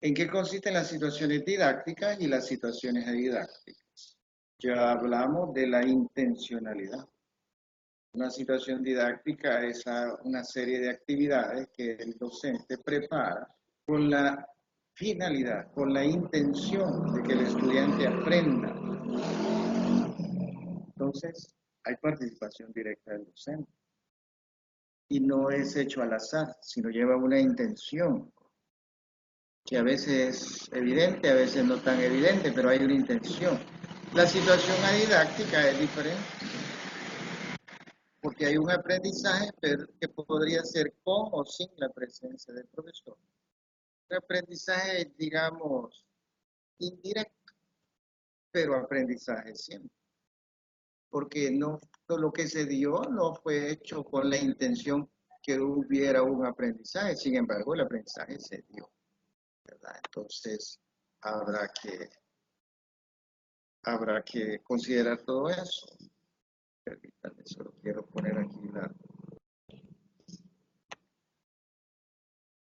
[SPEAKER 1] ¿En qué consisten las situaciones didácticas y las situaciones didácticas? Ya hablamos de la intencionalidad. Una situación didáctica es una serie de actividades que el docente prepara con la finalidad, con la intención de que el estudiante aprenda. Entonces, hay participación directa del docente. Y no es hecho al azar, sino lleva una intención, que a veces es evidente, a veces no tan evidente, pero hay una intención. La situación didáctica es diferente, porque hay un aprendizaje que podría ser con o sin la presencia del profesor. Un aprendizaje, digamos, indirecto, pero aprendizaje siempre. Porque no, todo lo que se dio no fue hecho con la intención que hubiera un aprendizaje, sin embargo el aprendizaje se dio, ¿verdad? Entonces habrá que considerar todo eso. Permítanme, solo quiero poner aquí la...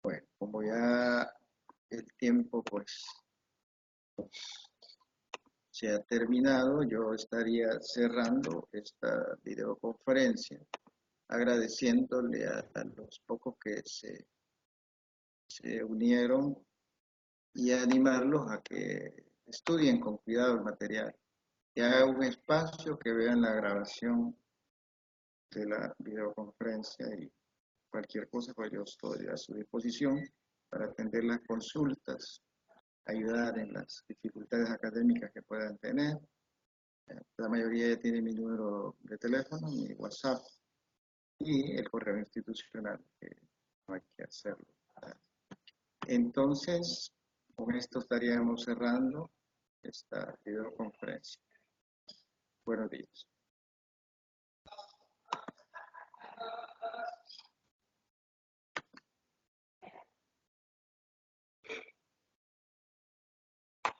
[SPEAKER 1] Bueno, como ya el tiempo pues se ha terminado, yo estaría cerrando esta videoconferencia, agradeciéndole a los pocos que se unieron y animarlos a que estudien con cuidado el material, que hagan un espacio, que vean la grabación de la videoconferencia y cualquier cosa, pues yo estoy a su disposición para atender las consultas, ayudar en las dificultades académicas que puedan tener. La mayoría ya tiene mi número de teléfono, mi WhatsApp y el correo institucional, que no hay que hacerlo. Entonces, con esto estaríamos cerrando esta videoconferencia. Buenos días.